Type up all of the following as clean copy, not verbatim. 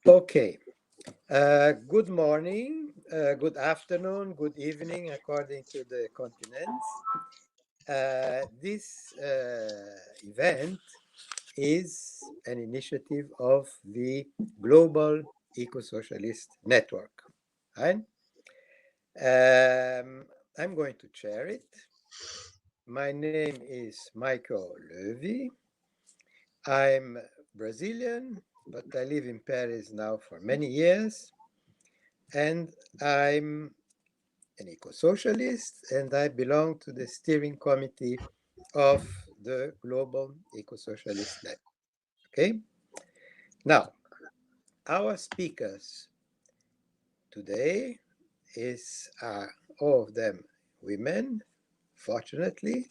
Okay. Good morning, good afternoon, good evening, according to the continents. This event is an initiative of the Global Ecosocialist Network. Right? I'm going to chair it. My name is Michael Lowy. I'm Brazilian, but I live in Paris now for many years. And I'm an eco-socialist, and I belong to the steering committee of the Global Eco-Socialist Network. Okay? Now, our speakers today are all of them women, fortunately.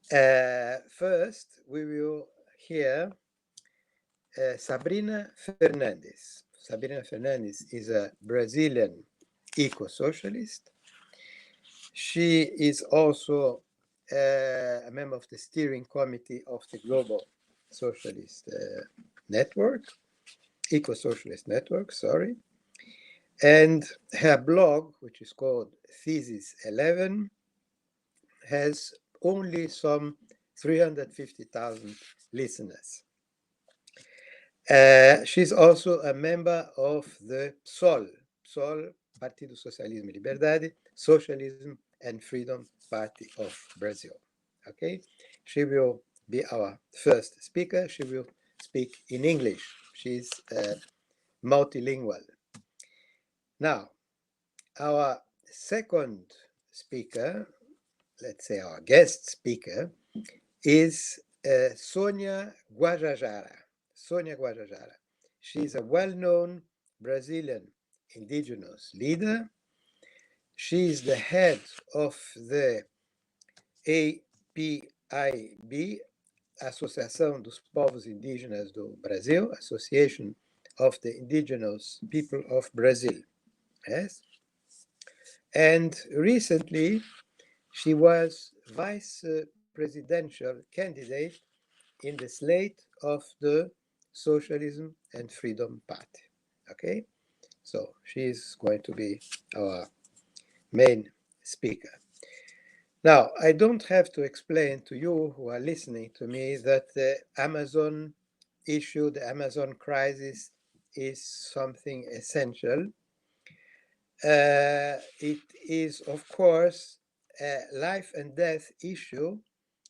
First, we will hear Sabrina Fernandes. Sabrina Fernandes is a Brazilian eco-socialist. She is also a member of the steering committee of the Global Socialist Network, Eco-Socialist Network, sorry. And her blog, which is called Thesis 11, has only some 350,000 listeners. She's also a member of the PSOL, Partido Socialismo e Liberdade, Socialism and Freedom Party of Brazil. Okay, she will be our first speaker. She will speak in English. She's multilingual. Now, our second speaker, let's say our guest speaker, is Sônia Guajajara. Sônia Guajajara. She's a well-known Brazilian indigenous leader. She is the head of the APIB, Associação dos Povos Indígenas do Brasil, Association of the Indigenous People of Brazil. Yes. And recently, she was vice presidential candidate in the slate of the Socialism and Freedom Party. Okay, so she's going to be our main speaker. Now, I don't have to explain to you who are listening to me that the Amazon issue, the Amazon crisis, is something essential. It is, of course, a life and death issue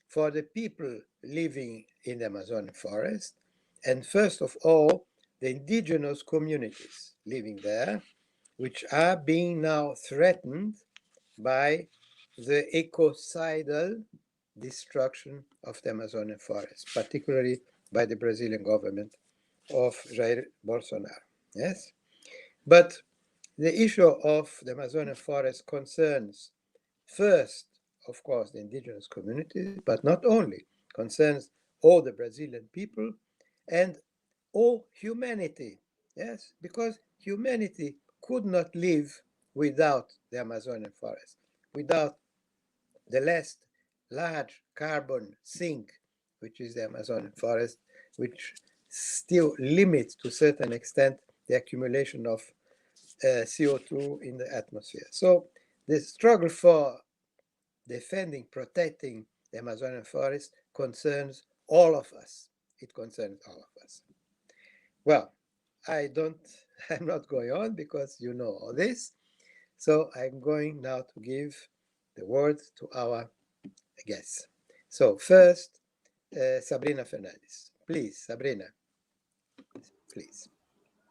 for the people living in the Amazon forest, and first of all, the indigenous communities living there, which are being now threatened by the ecocidal destruction of the Amazonian forest, particularly by the Brazilian government of Jair Bolsonaro. Yes, but the issue of the Amazonian forest concerns first, of course, the indigenous communities, but not only, concerns all the Brazilian people and all humanity. Yes, because humanity could not live without the Amazonian forest, without the last large carbon sink, which is the Amazonian forest, which still limits to a certain extent the accumulation of CO2 in the atmosphere. So the struggle for defending, protecting the Amazonian forest concerns all of us. It concerns all of us. Well, I'm not going on because you know all this. So I'm going now to give the word to our guests. So first, Sabrina Fernandes. Please, Sabrina, please.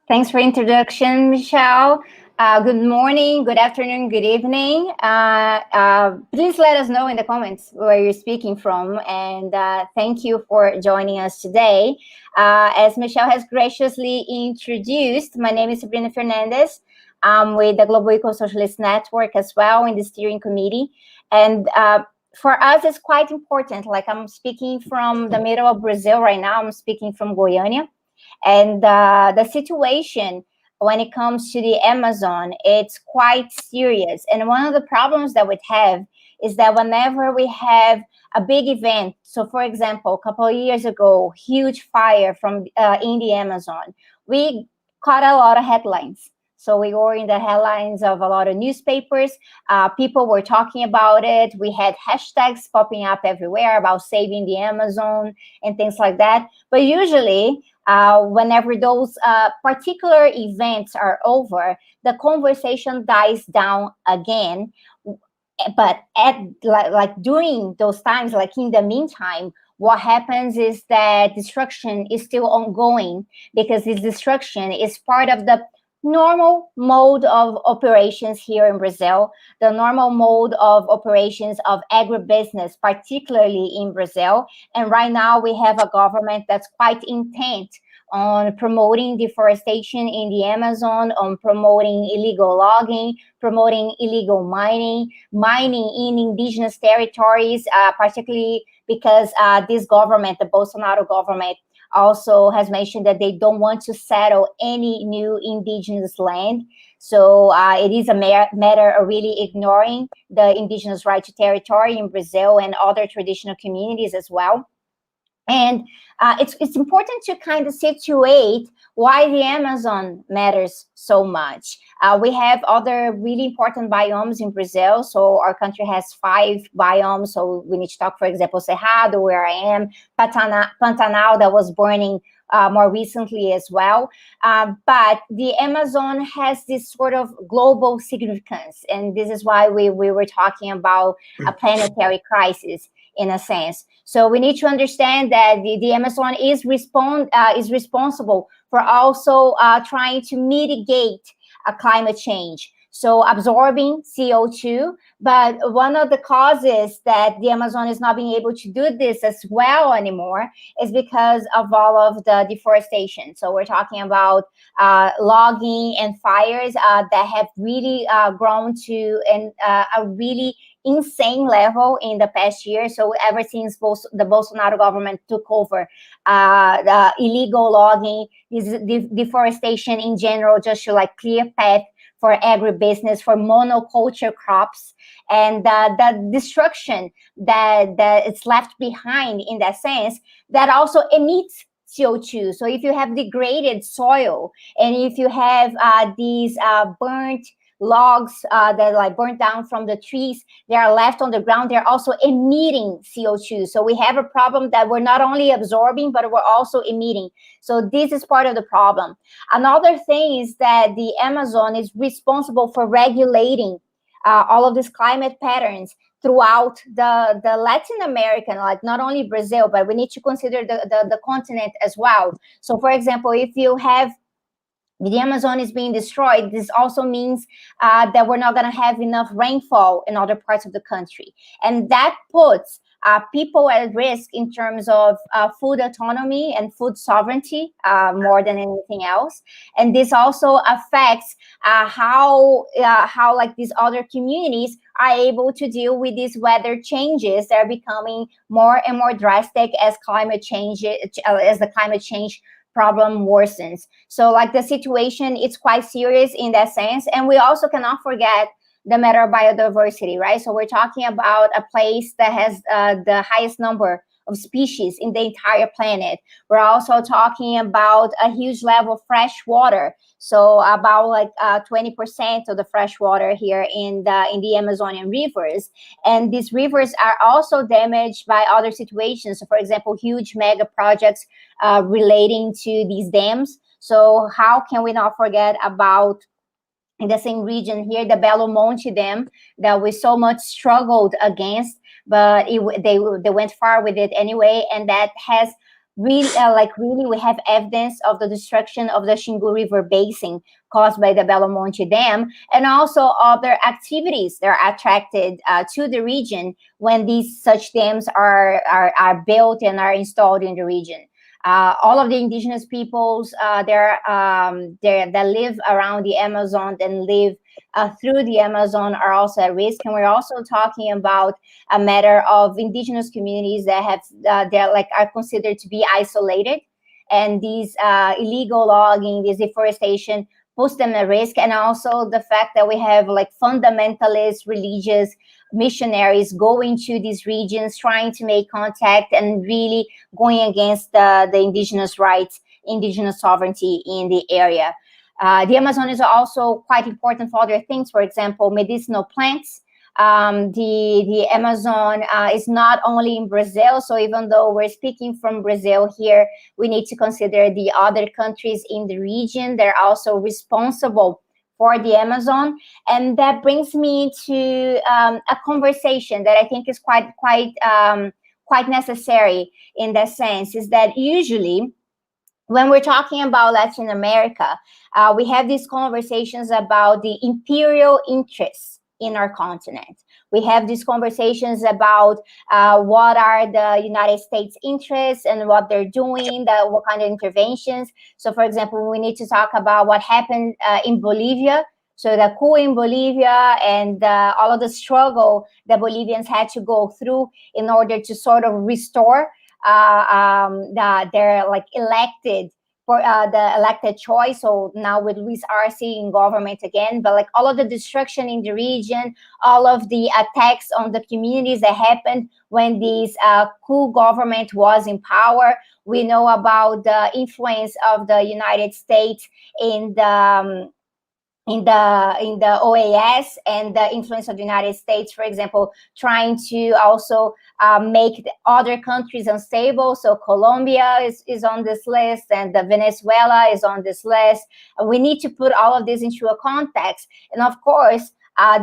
Thanks for introduction, Michelle. Good morning, good afternoon, good evening. Please let us know in the comments where you're speaking from, and thank you for joining us today. As Michelle has graciously introduced, my name is Sabrina Fernandes. I'm with the Global Eco-Socialist Network as well in the steering committee. And for us, it's quite important. Like, I'm speaking from the middle of Brazil right now. I'm speaking from Goiânia. And the situation when it comes to the Amazon, it's quite serious. And one of the problems that we have is that whenever we have a big event, so for example, a couple of years ago, huge fire from in the Amazon, we caught a lot of headlines. So we were in the headlines of a lot of newspapers. People were talking about it. We had hashtags popping up everywhere about saving the Amazon and things like that. But usually, whenever those particular events are over, the conversation dies down again. But at like during those times, like in the meantime, what happens is that destruction is still ongoing, because this destruction is part of the normal mode of operations here in Brazil, the normal mode of operations of agribusiness, particularly in Brazil. And right now we have a government that's quite intent on promoting deforestation in the Amazon, on promoting illegal logging, promoting illegal mining in indigenous territories, particularly because this government, the Bolsonaro government, also has mentioned that they don't want to settle any new indigenous land. So it is a matter of really ignoring the indigenous right to territory in Brazil and other traditional communities as well. And it's important to kind of situate why the Amazon matters so much. We have other really important biomes in Brazil. So our country has 5 biomes. So we need to talk, for example, Cerrado, where I am, Pantanal, that was burning more recently as well. But the Amazon has this sort of global significance. And this is why we were talking about a planetary crisis, in a sense. So we need to understand that the Amazon is responsible for also trying to mitigate climate change. So absorbing CO2, but one of the causes that the Amazon is not being able to do this as well anymore is because of all of the deforestation. So we're talking about logging and fires that have really grown to a really insane level in the past year. So ever since the Bolsonaro government took over, the illegal logging, deforestation in general, just to like clear path for agribusiness, for monoculture crops, and the destruction that is left behind in that sense, that also emits CO2. So if you have degraded soil, and if you have these burnt logs that like burnt down from the trees, they are left on the ground, they're also emitting CO2. So we have a problem that we're not only absorbing, but we're also emitting. So this is part of the problem. Another thing is that the Amazon is responsible for regulating all of these climate patterns throughout the Latin American, like not only Brazil, but we need to consider the continent as well. So for example, if you have the Amazon is being destroyed, this also means that we're not going to have enough rainfall in other parts of the country. And that puts people at risk in terms of food autonomy and food sovereignty more than anything else. And this also affects how like these other communities are able to deal with these weather changes that are becoming more and more drastic as the climate change problem worsens. So like the situation, it's quite serious in that sense. And we also cannot forget the matter of biodiversity, right? So we're talking about a place that has the highest number of species in the entire planet. We're also talking about a huge level of fresh water. So about like 20% of the fresh water here in the Amazonian rivers. And these rivers are also damaged by other situations. So for example, huge mega projects relating to these dams. So how can we not forget about, in the same region here, the Belo Monte Dam that we so much struggled against, but they went far with it anyway, and that has really we have evidence of the destruction of the Xingu River basin caused by the Belo Monte Dam, and also other activities that are attracted to the region when these such dams are built and are installed in the region. All of the indigenous peoples that live around the Amazon and live through the Amazon are also at risk. And we're also talking about a matter of indigenous communities that have are considered to be isolated, and these illegal logging, this deforestation puts them at risk. And also the fact that we have like fundamentalist religious missionaries going to these regions, trying to make contact and really going against the indigenous rights, indigenous sovereignty in the area. The Amazon is also quite important for other things. For example, medicinal plants. The Amazon is not only in Brazil. So even though we're speaking from Brazil here, we need to consider the other countries in the region. They're also responsible for the Amazon. And that brings me to a conversation that I think is quite necessary in that sense, is that usually when we're talking about Latin America, we have these conversations about the imperial interests in our continent. We have these conversations about what are the United States interests and what they're doing, what kind of interventions. So, for example, we need to talk about what happened in Bolivia. So the coup in Bolivia and all of the struggle that Bolivians had to go through in order to sort of restore their like elected for the elected choice. So now with Luis Arce in government again, but like all of the destruction in the region, all of the attacks on the communities that happened when this coup government was in power. We know about the influence of the United States in the OAS and the influence of the United States, for example, trying to also make the other countries unstable. So Colombia is on this list, and Venezuela is on this list. We need to put all of this into a context. And of course,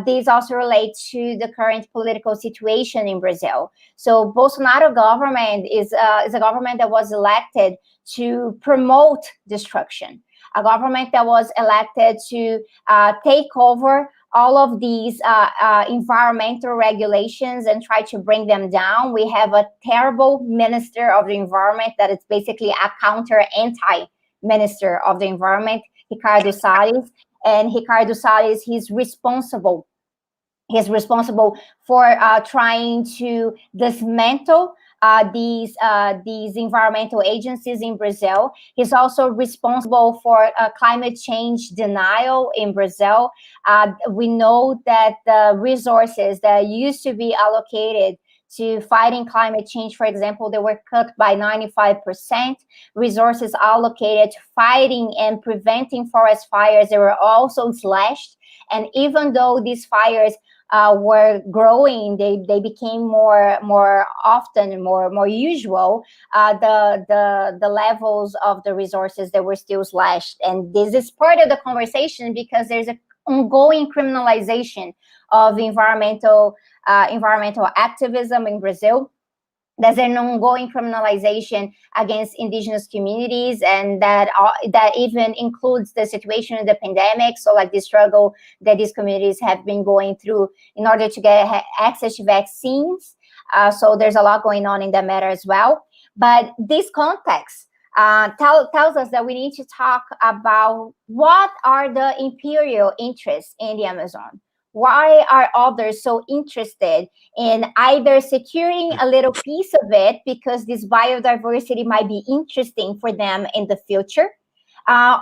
these also relate to the current political situation in Brazil. So Bolsonaro government is a government that was elected to promote destruction. A government that was elected to take over all of these environmental regulations and try to bring them down. We have a terrible minister of the environment that is basically a anti-minister of the environment, Ricardo Salles. And Ricardo Salles, he's responsible for trying to dismantle these environmental agencies in Brazil. He's also responsible for climate change denial in Brazil. We know that the resources that used to be allocated to fighting climate change, for example, they were cut by 95%. Resources allocated to fighting and preventing forest fires, they were also slashed. And even though these fires were growing, they became more often and more usual. The levels of the resources that were still slashed, and this is part of the conversation because there's an ongoing criminalization of environmental activism in Brazil. There's an ongoing criminalization against indigenous communities, and that even includes the situation of the pandemic. So like the struggle that these communities have been going through in order to get access to vaccines. So there's a lot going on in that matter as well. But this context tells us that we need to talk about what are the imperial interests in the Amazon. Why are others so interested in either securing a little piece of it because this biodiversity might be interesting for them in the future,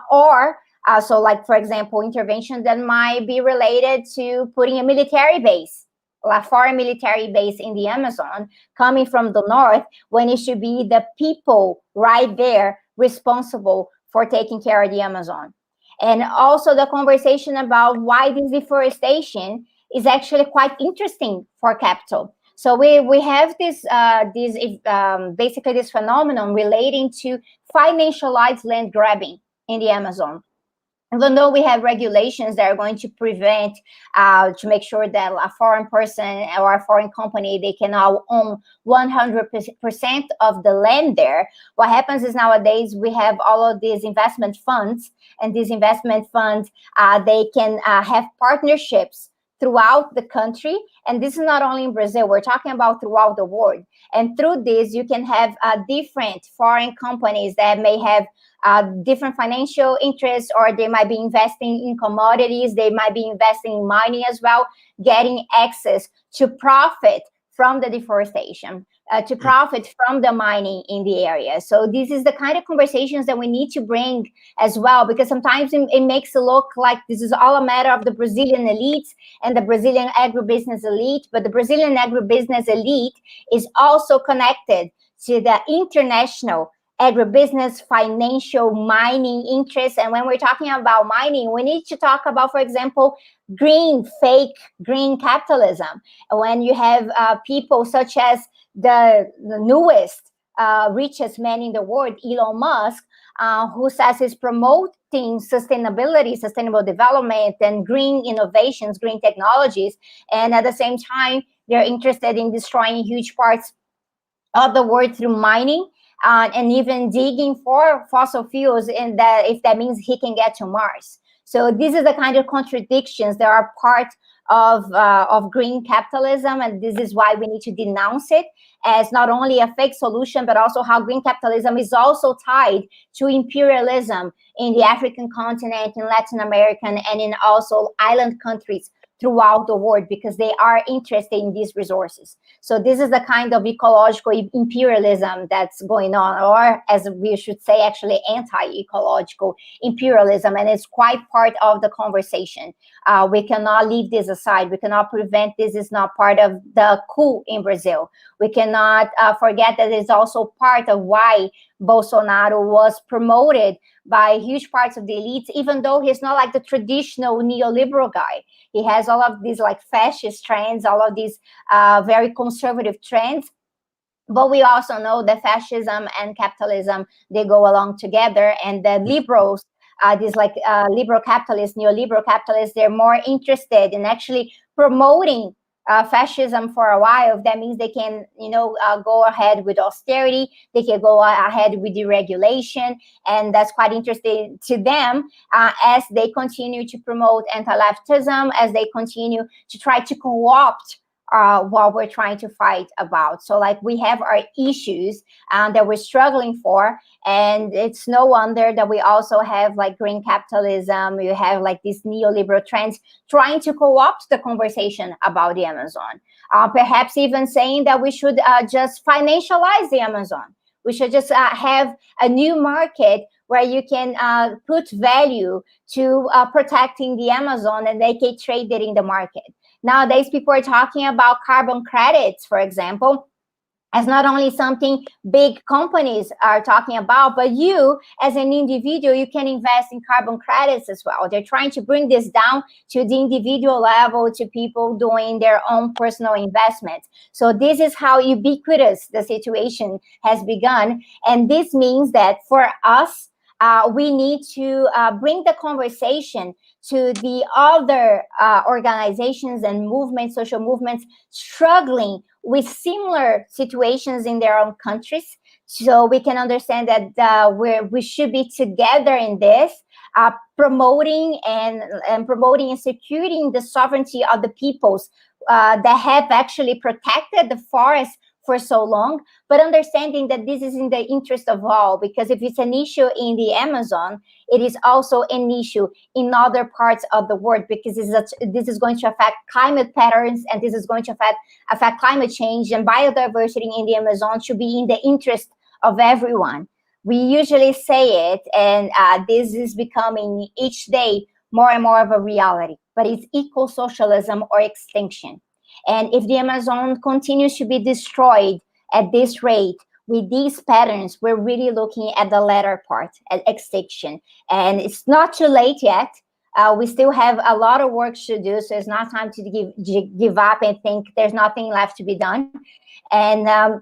or so like, for example, intervention that might be related to putting a military base, a foreign military base in the Amazon coming from the north, when it should be the people right there responsible for taking care of the Amazon. And also the conversation about why this deforestation is actually quite interesting for capital. So we have this basically this phenomenon relating to financialized land grabbing in the Amazon. Even though we have regulations that are going to prevent, to make sure that a foreign person or a foreign company, they can now own 100% of the land there. What happens is nowadays we have all of these investment funds, and these investment funds, they can have partnerships throughout the country. And this is not only in Brazil, we're talking about throughout the world. And through this, you can have different foreign companies that may have different financial interests, or they might be investing in commodities, they might be investing in mining as well, getting access to profit from the deforestation, to profit from the mining in the area. So this is the kind of conversations that we need to bring as well, because sometimes it makes it look like this is all a matter of the Brazilian elite and the Brazilian agribusiness elite, but the Brazilian agribusiness elite is also connected to the international agribusiness, financial, mining interests. And when we're talking about mining, we need to talk about, for example, fake green capitalism. When you have people such as the newest, richest man in the world, Elon Musk, who says he's promoting sustainability, sustainable development, and green innovations, green technologies. And at the same time, they're interested in destroying huge parts of the world through mining. And even digging for fossil fuels, and that if that means he can get to Mars. So this is the kind of contradictions that are part of green capitalism, and this is why we need to denounce it as not only a fake solution, but also how green capitalism is also tied to imperialism in the African continent, in Latin American, and in also island countries throughout the world, because they are interested in these resources. So this is the kind of ecological imperialism that's going on, or as we should say, actually anti-ecological imperialism, and it's quite part of the conversation. We cannot leave this aside. We cannot prevent this. Is not part of the coup in Brazil. We cannot forget that it's also part of why Bolsonaro was promoted by huge parts of the elites, even though he's not like the traditional neoliberal guy. He has all of these like fascist trends, all of these very conservative trends. But we also know that fascism and capitalism, they go along together. And the liberals, these like liberal capitalists, neoliberal capitalists, they're more interested in actually promoting fascism for a while. That means they can, go ahead with austerity. They can go ahead with deregulation, and that's quite interesting to them as they continue to promote anti-leftism, as they continue to try to co-opt what we're trying to fight about. So like we have our issues that we're struggling for, and it's no wonder that we also have like green capitalism. You have like these neoliberal trends trying to co-opt the conversation about the Amazon. Perhaps even saying that we should just financialize the Amazon. We should just have a new market where you can put value to protecting the Amazon, and they can trade it in the market. Nowadays, people are talking about carbon credits, for example, as not only something big companies are talking about, but you as an individual, you can invest in carbon credits as well. They're trying to bring this down to the individual level, to people doing their own personal investments. So this is how ubiquitous the situation has begun. And this means that for us, we need to bring the conversation to the other organizations and movements, social movements, struggling with similar situations in their own countries, so we can understand that we should be together in this, promoting and securing the sovereignty of the peoples that have actually protected the forest for so long, but understanding that this is in the interest of all, because if it's an issue in the Amazon, it is also an issue in other parts of the world, because this is going to affect climate patterns, and this is going to affect climate change, and biodiversity in the Amazon should be in the interest of everyone. We usually say it, and this is becoming each day more and more of a reality, but it's eco-socialism or extinction. And if the Amazon continues to be destroyed at this rate, with these patterns, we're really looking at the latter part, at extinction. And it's not too late yet. We still have a lot of work to do, so it's not time to give up and think there's nothing left to be done. And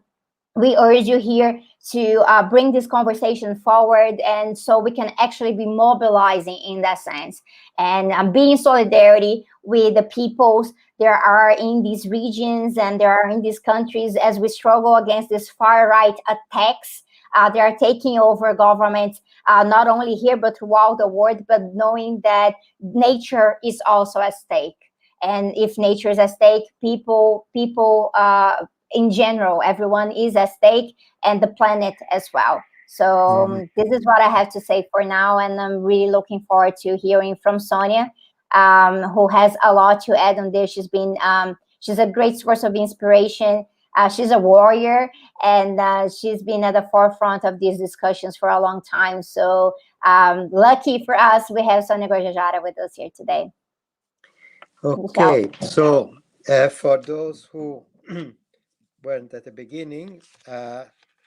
we urge you here to bring this conversation forward, and so we can actually be mobilizing in that sense, and be in solidarity with the peoples there are in these regions and there are in these countries as we struggle against these far-right attacks. They are taking over governments, not only here, but throughout the world, but knowing that nature is also at stake. And if nature is at stake, people in general, everyone is at stake, and the planet as well. So this is what I have to say for now, and I'm really looking forward to hearing from Sônia, who has a lot to add on this. She's been She's a great source of inspiration. She's a warrior, and she's been at the forefront of these discussions for a long time. So lucky for us, we have Sônia Guajajara with us here today. Okay, so for those who weren't at the beginning,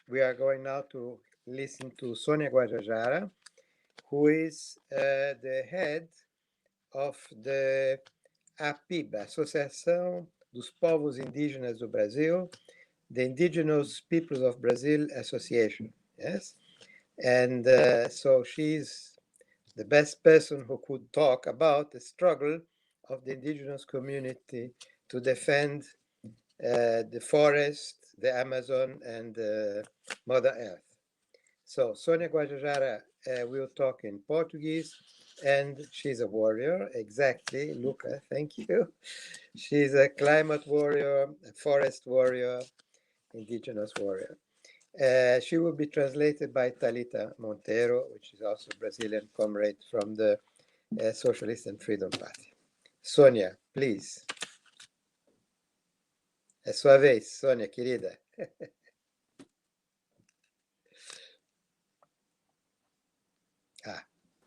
we are going now to listen to Sônia Guajajara, who is the head of the APIB, Associação dos Povos Indígenas do Brasil, the Indigenous Peoples of Brazil Association, yes? And so she's the best person who could talk about the struggle of the indigenous community to defend the forest, the Amazon, and Mother Earth. So Sônia Guajajara will talk in Portuguese, and she's a warrior, exactly, Luca, thank you. She's a climate warrior, a forest warrior, indigenous warrior. She will be translated by Thalita Monteiro, which is also a Brazilian comrade from the Socialist and Freedom Party. Sônia, please. É sua vez, Sônia, querida.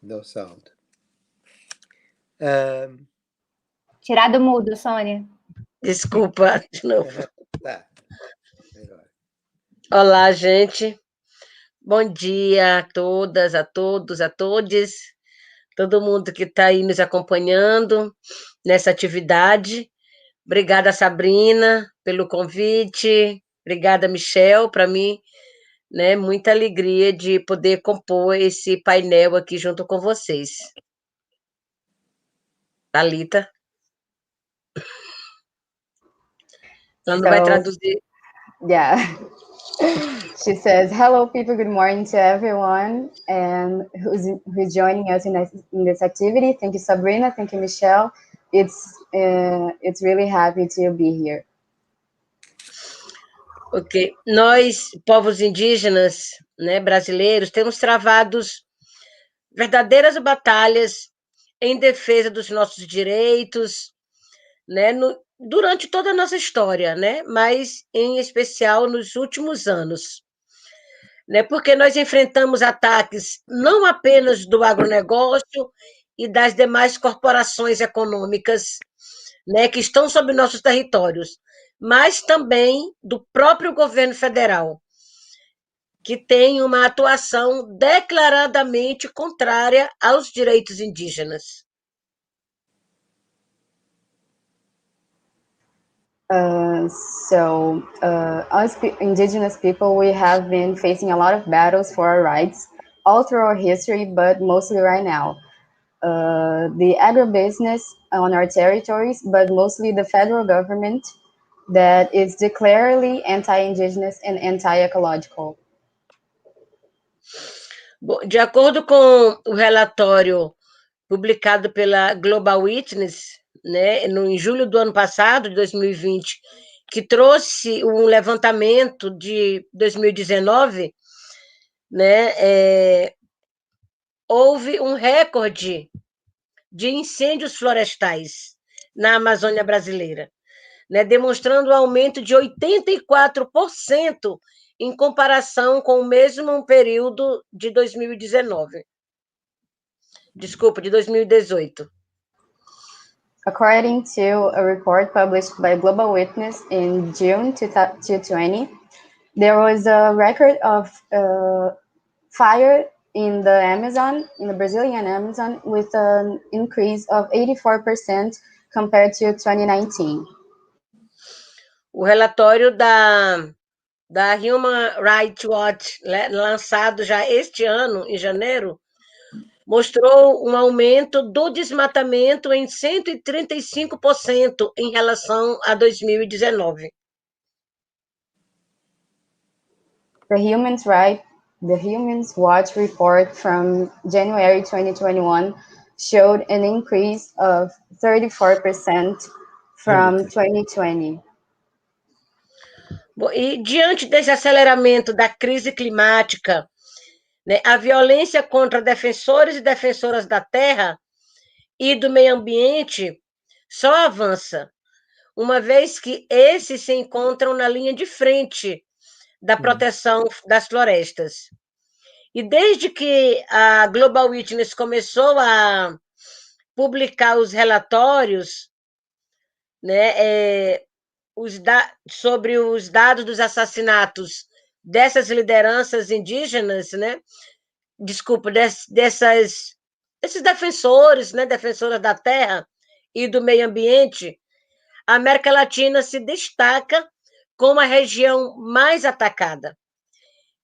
No sound. Tirar do mudo, Sônia. Desculpa, de novo. Tá. Melhor. Olá, gente. Bom dia a todas, a todos, a todes, todo mundo que está aí nos acompanhando nessa atividade. Obrigada, Sabrina, pelo convite. Obrigada, Michel. Para mim, né, muita alegria de poder compor esse painel aqui junto com vocês. Thalita. Ela não vai traduzir. Yeah. She says, hello, people. Good morning to everyone and who's joining us in this activity. Thank you, Sabrina. Thank you, Michelle. It's really happy to be here. Ok. Nós, povos indígenas, né, brasileiros, temos travados verdadeiras batalhas em defesa dos nossos direitos, né, durante toda a nossa história, né, mas em especial nos últimos anos. Né, porque nós enfrentamos ataques não apenas do agronegócio e das demais corporações econômicas, né, que estão sobre nossos territórios, mas também do próprio governo federal, que tem uma atuação declaradamente contrária aos direitos indígenas. Us indigenous people, we have been facing a lot of battles for our rights all through our history, but mostly right now. The agribusiness on our territories, but mostly the federal government that is declaredly anti-indigenous and anti-ecological. Bom, de acordo com o relatório publicado pela Global Witness, né, em julho do ano passado, de 2020, que trouxe um levantamento de 2019, né, houve um recorde de incêndios florestais na Amazônia brasileira, né, demonstrando um aumento de 84% em comparação com o mesmo período de 2019. Desculpa, de 2018. According to a report published by Global Witness in June 2020, there was a record of fire in the Amazon, in the Brazilian Amazon, with an increase of 84% compared to 2019. O relatório da Human Rights Watch, lançado já este ano, em janeiro, mostrou um aumento do desmatamento em 135% em relação a 2019. The Human Watch report from January 2021 showed an increase of 34% from 2020. Bom, e diante desse aceleramento da crise climática, né, a violência contra defensores e defensoras da terra e do meio ambiente só avança. uma vez que esses se encontram na linha de frente da proteção das florestas. E desde que a Global Witness começou a publicar os relatórios, né, sobre os dados dos assassinatos dessas lideranças indígenas, né, desculpa, desses defensores, né, defensoras da terra e do meio ambiente, a América Latina se destaca como a região mais atacada.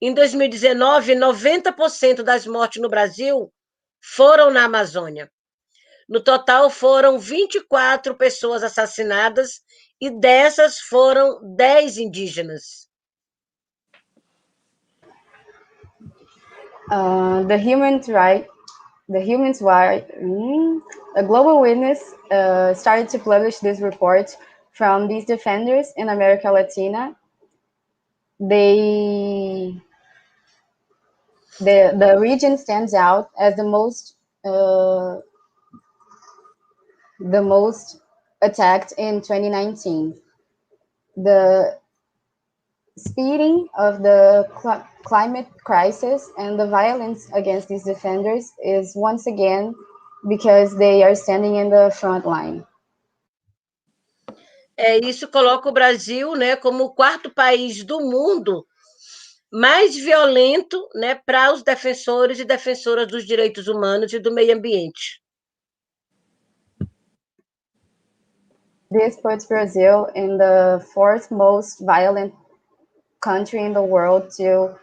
Em 2019, 90% das mortes no Brasil foram na Amazônia. No total, foram 24 pessoas assassinadas e dessas foram 10 indígenas. The Global Witness started to publish this report from these defenders in America Latina. The region stands out as the most attacked in 2019. The speeding of the climate crisis and the violence against these defenders is once again because they are standing in the front line. Isso coloca o Brasil, né, como o quarto país do mundo mais violento, né, para os defensores e defensoras dos direitos humanos e do meio ambiente. This puts Brazil in the fourth most violent country in the world to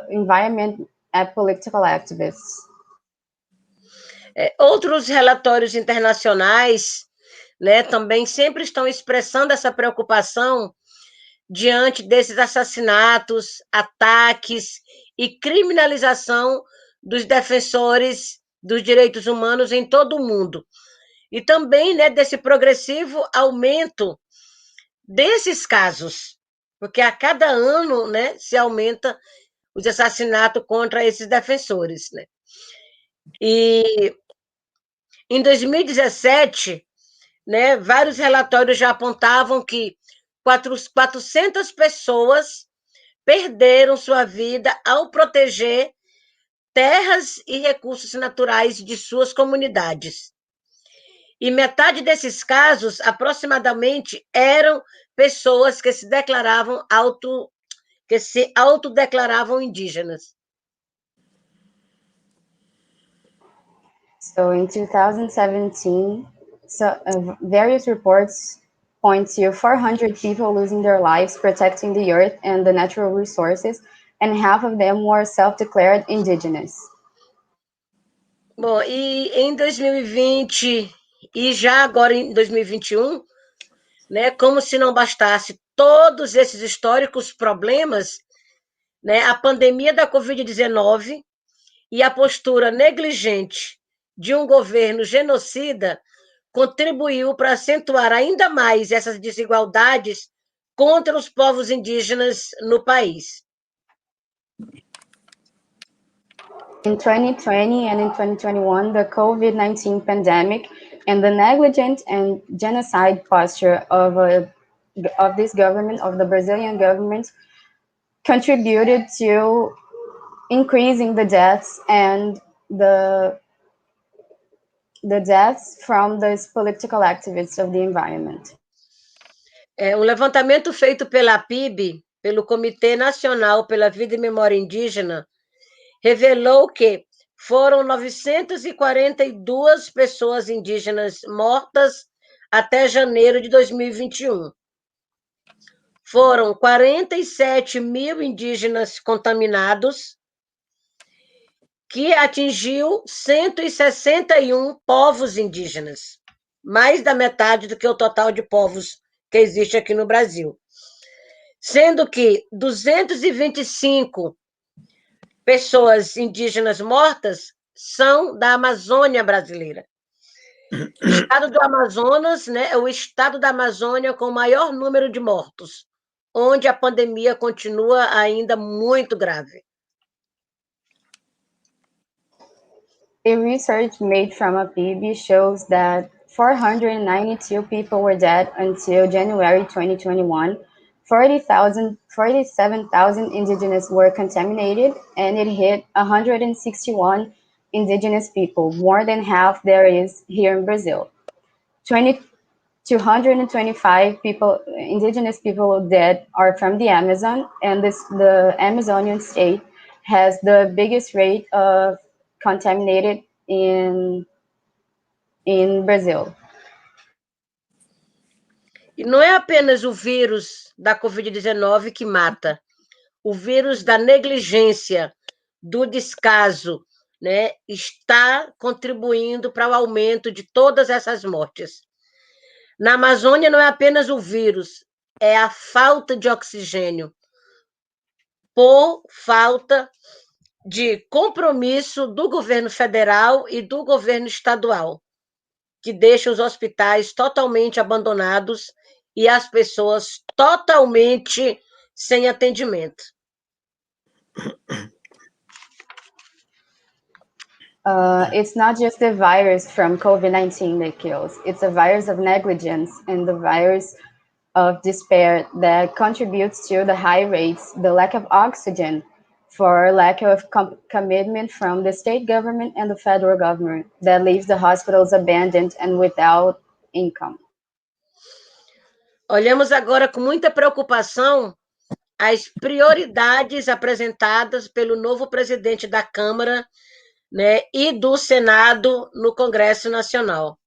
environment and political activists. Outros relatórios internacionais, né, também sempre estão expressando essa preocupação diante desses assassinatos, ataques e criminalização dos defensores dos direitos humanos em todo o mundo. E também, né, desse progressivo aumento desses casos, porque a cada ano, né, se aumenta os assassinatos contra esses defensores, né? E em 2017, né, vários relatórios já apontavam que 400 pessoas perderam sua vida ao proteger terras e recursos naturais de suas comunidades. E metade desses casos, aproximadamente, eram pessoas que se autodeclaravam indígenas. So in 2017, various reports point to 400 people losing their lives protecting the earth and the natural resources, and half of them were self-declared indigenous. Bom, e em 2020 e já agora em 2021, né, como se não bastasse todos esses históricos problemas, né, a pandemia da Covid-19 e a postura negligente de um governo genocida contribuiu para acentuar ainda mais essas desigualdades contra os povos indígenas no país. In 2020 and in 2021, the COVID-19 pandemic and the negligent and genocide posture of this government, of the Brazilian government, contributed to increasing the deaths and the deaths from these political activists of the environment. Um levantamento feito pela PIB, pelo Comitê Nacional pela Vida e Memória Indígena, revelou que foram 942 pessoas indígenas mortas até janeiro de 2021. Foram 47 mil indígenas contaminados, que atingiu 161 povos indígenas, mais da metade do que o total de povos que existe aqui no Brasil. Sendo que 225 pessoas indígenas mortas são da Amazônia brasileira. O estado do Amazonas, né, é o estado da Amazônia com o maior número de mortos, onde a pandemia continua ainda muito grave. A research made from a PIB shows that 492 people were dead until January 2021. 47,000 indigenous were contaminated, and it hit 161 indigenous people, more than half there is here in Brazil. 225 people, indigenous people dead are from the Amazon, and the Amazonian state has the biggest rate of contaminated in Brazil. E não é apenas o vírus da Covid-19 que mata, o vírus da negligência, do descaso, né, está contribuindo para o aumento de todas essas mortes. Na Amazônia não é apenas o vírus, é a falta de oxigênio, por falta de compromisso do governo federal e do governo estadual, que deixa os hospitais totalmente abandonados e as pessoas totalmente sem atendimento. It's not just the virus from COVID-19 that kills. It's a virus of negligence and the virus of despair that contributes to the high rates, the lack of oxygen, for lack of commitment from the state government and the federal government that leaves the hospitals abandoned and without income. Olhamos agora com muita preocupação as prioridades apresentadas pelo novo presidente da Câmara, né, e do Senado no Congresso Nacional.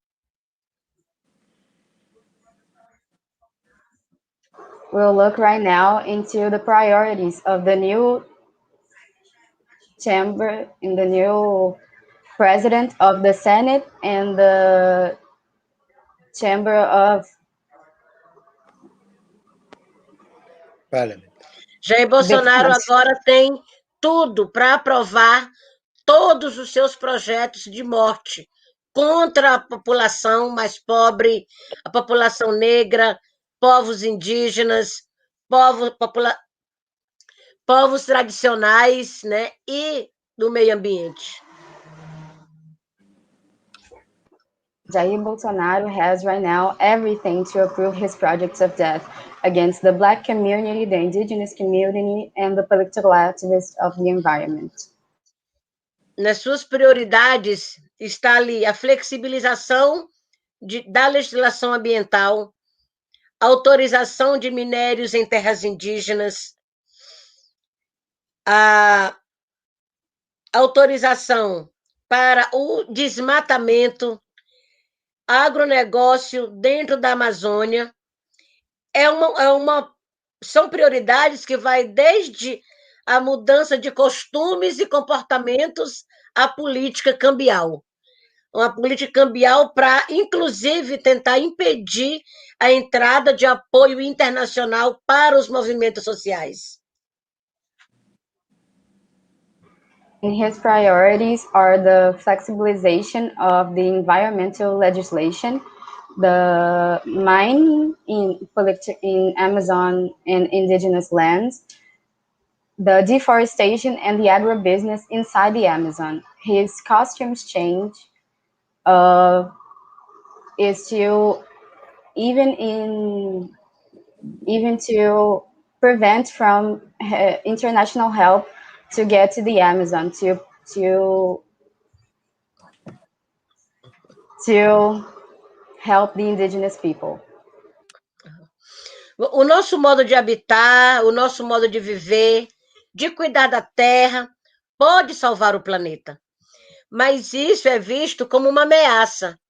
We'll look right now into the priorities of the new chamber, in the new president of the Senate and the chamber of Parliament. Jair Bolsonaro agora tem tudo para aprovar todos os seus projetos de morte contra a população mais pobre, a população negra, povos indígenas, povos tradicionais, né, e do meio ambiente. Jair Bolsonaro has right now everything to approve his projects of death against the Black community, the indigenous community, and the political activists of the environment. Nas suas prioridades está ali a flexibilização da legislação ambiental, autorização de minérios em terras indígenas, a autorização para o desmatamento, agronegócio dentro da Amazônia. São prioridades que vai desde a mudança de costumes e comportamentos à política cambial. Uma política cambial para, inclusive, tentar impedir a entrada de apoio internacional para os movimentos sociais. And his priorities are the flexibilization of the environmental legislation, the mining in Amazon and indigenous lands, the deforestation and the agribusiness inside the Amazon. His costumes change is to even to prevent from international help to get to the Amazon, to help the indigenous people. O nosso modo de habitar, o nosso modo de viver, de cuidar da terra, pode salvar o planeta. Mas isso é visto como uma ameaça.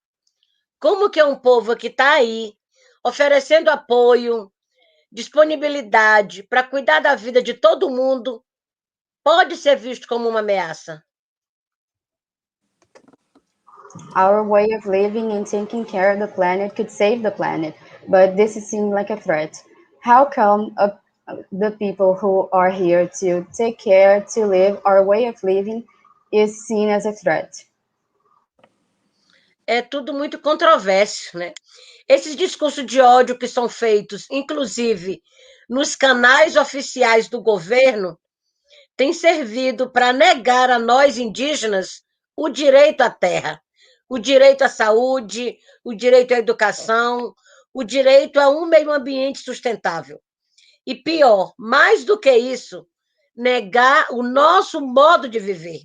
Como que um povo que está aí, oferecendo apoio, disponibilidade para cuidar da vida de todo mundo, pode ser visto como uma ameaça? Our way of living and taking care of the planet could save the planet, but this seems like a threat. How come the people who are here to take care, to live our way of living, is seen as a threat? É tudo muito controverso, né? Esses discursos de ódio que são feitos, inclusive nos canais oficiais do governo, têm servido para negar a nós indígenas o direito à terra, o direito à saúde, o direito à educação, o direito a um meio ambiente sustentável. E pior, mais do que isso, negar o nosso modo de viver,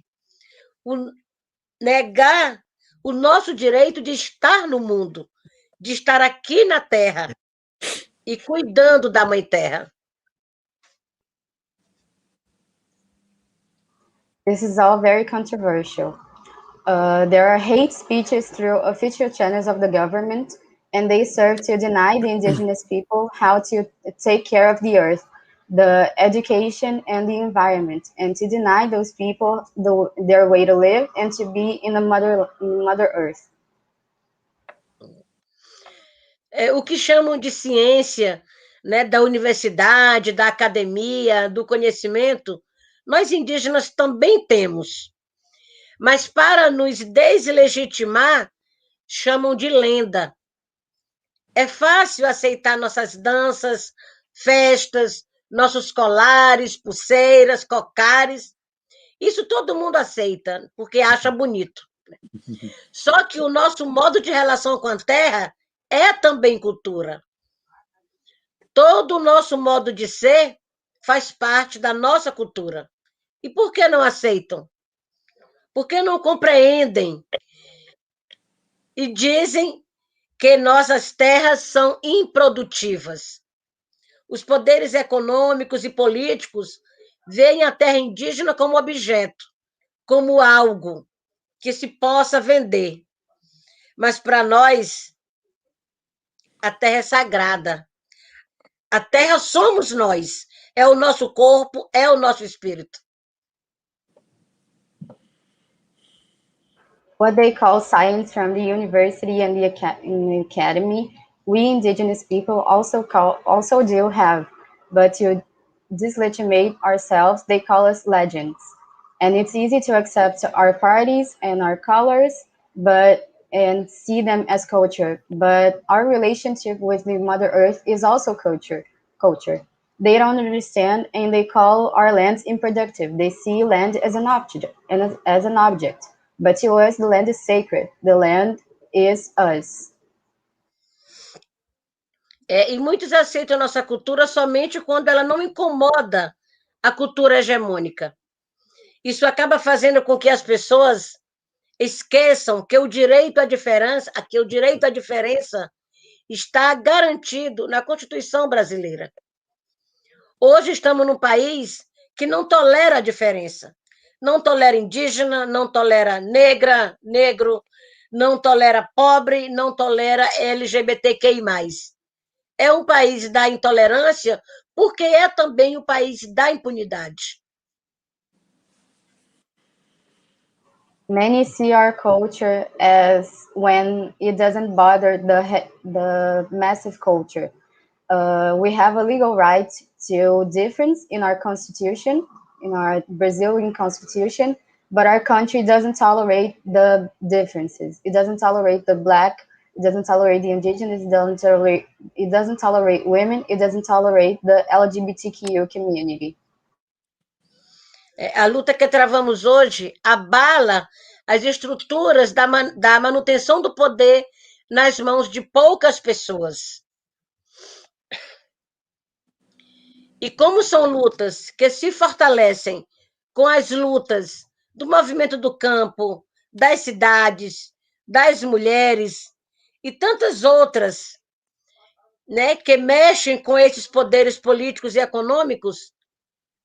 negar o nosso direito de estar no mundo, de estar aqui na Terra e cuidando da Mãe Terra. This is all very controversial. There are hate speeches through official channels of the government, and they serve to deny the indigenous people how to take care of the earth, the education, and the environment, and to deny those people their way to live and to be in the Mother Earth. O que chamam de ciência, né, da universidade, da academia, do conhecimento, nós indígenas também temos. Mas para nos deslegitimar, chamam de lenda. É fácil aceitar nossas danças, festas, nossos colares, pulseiras, cocares. Isso todo mundo aceita, porque acha bonito. Só que o nosso modo de relação com a terra é também cultura. Todo o nosso modo de ser faz parte da nossa cultura. E por que não aceitam? Por que não compreendem? E dizem que nossas terras são improdutivas. Os poderes econômicos e políticos veem a terra indígena como objeto, como algo que se possa vender. Mas para nós, a terra é sagrada. A terra somos nós. É o nosso corpo, é o nosso espírito. What they call science from the university and the academy, we indigenous people also do have, but to dislegitimate ourselves, they call us legends. And it's easy to accept our parties and our colors, and see them as culture. But our relationship with the Mother Earth is also culture. They don't understand, and they call our lands improductive. They see land as an object. But to us, the land is sacred. The land is us. E muitos aceitam a nossa cultura somente quando ela não incomoda a cultura hegemônica. Isso acaba fazendo com que as pessoas esqueçam que o direito à diferença está garantido na Constituição brasileira. Hoje estamos num país que não tolera a diferença. Não tolera indígena, não tolera negro, não tolera pobre, não tolera LGBTQI+. É um país da intolerância porque é também o país da impunidade. Many see our culture as when it doesn't bother the massive culture. We have a legal right to difference in our constitution, in our Brazilian constitution, but our country doesn't tolerate the differences. It doesn't tolerate the Black, it doesn't tolerate the indigenous, it doesn't tolerate women, it doesn't tolerate the LGBTQ community. A luta que travamos hoje abala as estruturas da manutenção do poder nas mãos de poucas pessoas. E como são lutas que se fortalecem com as lutas do movimento do campo, das cidades, das mulheres e tantas outras, né, que mexem com esses poderes políticos e econômicos,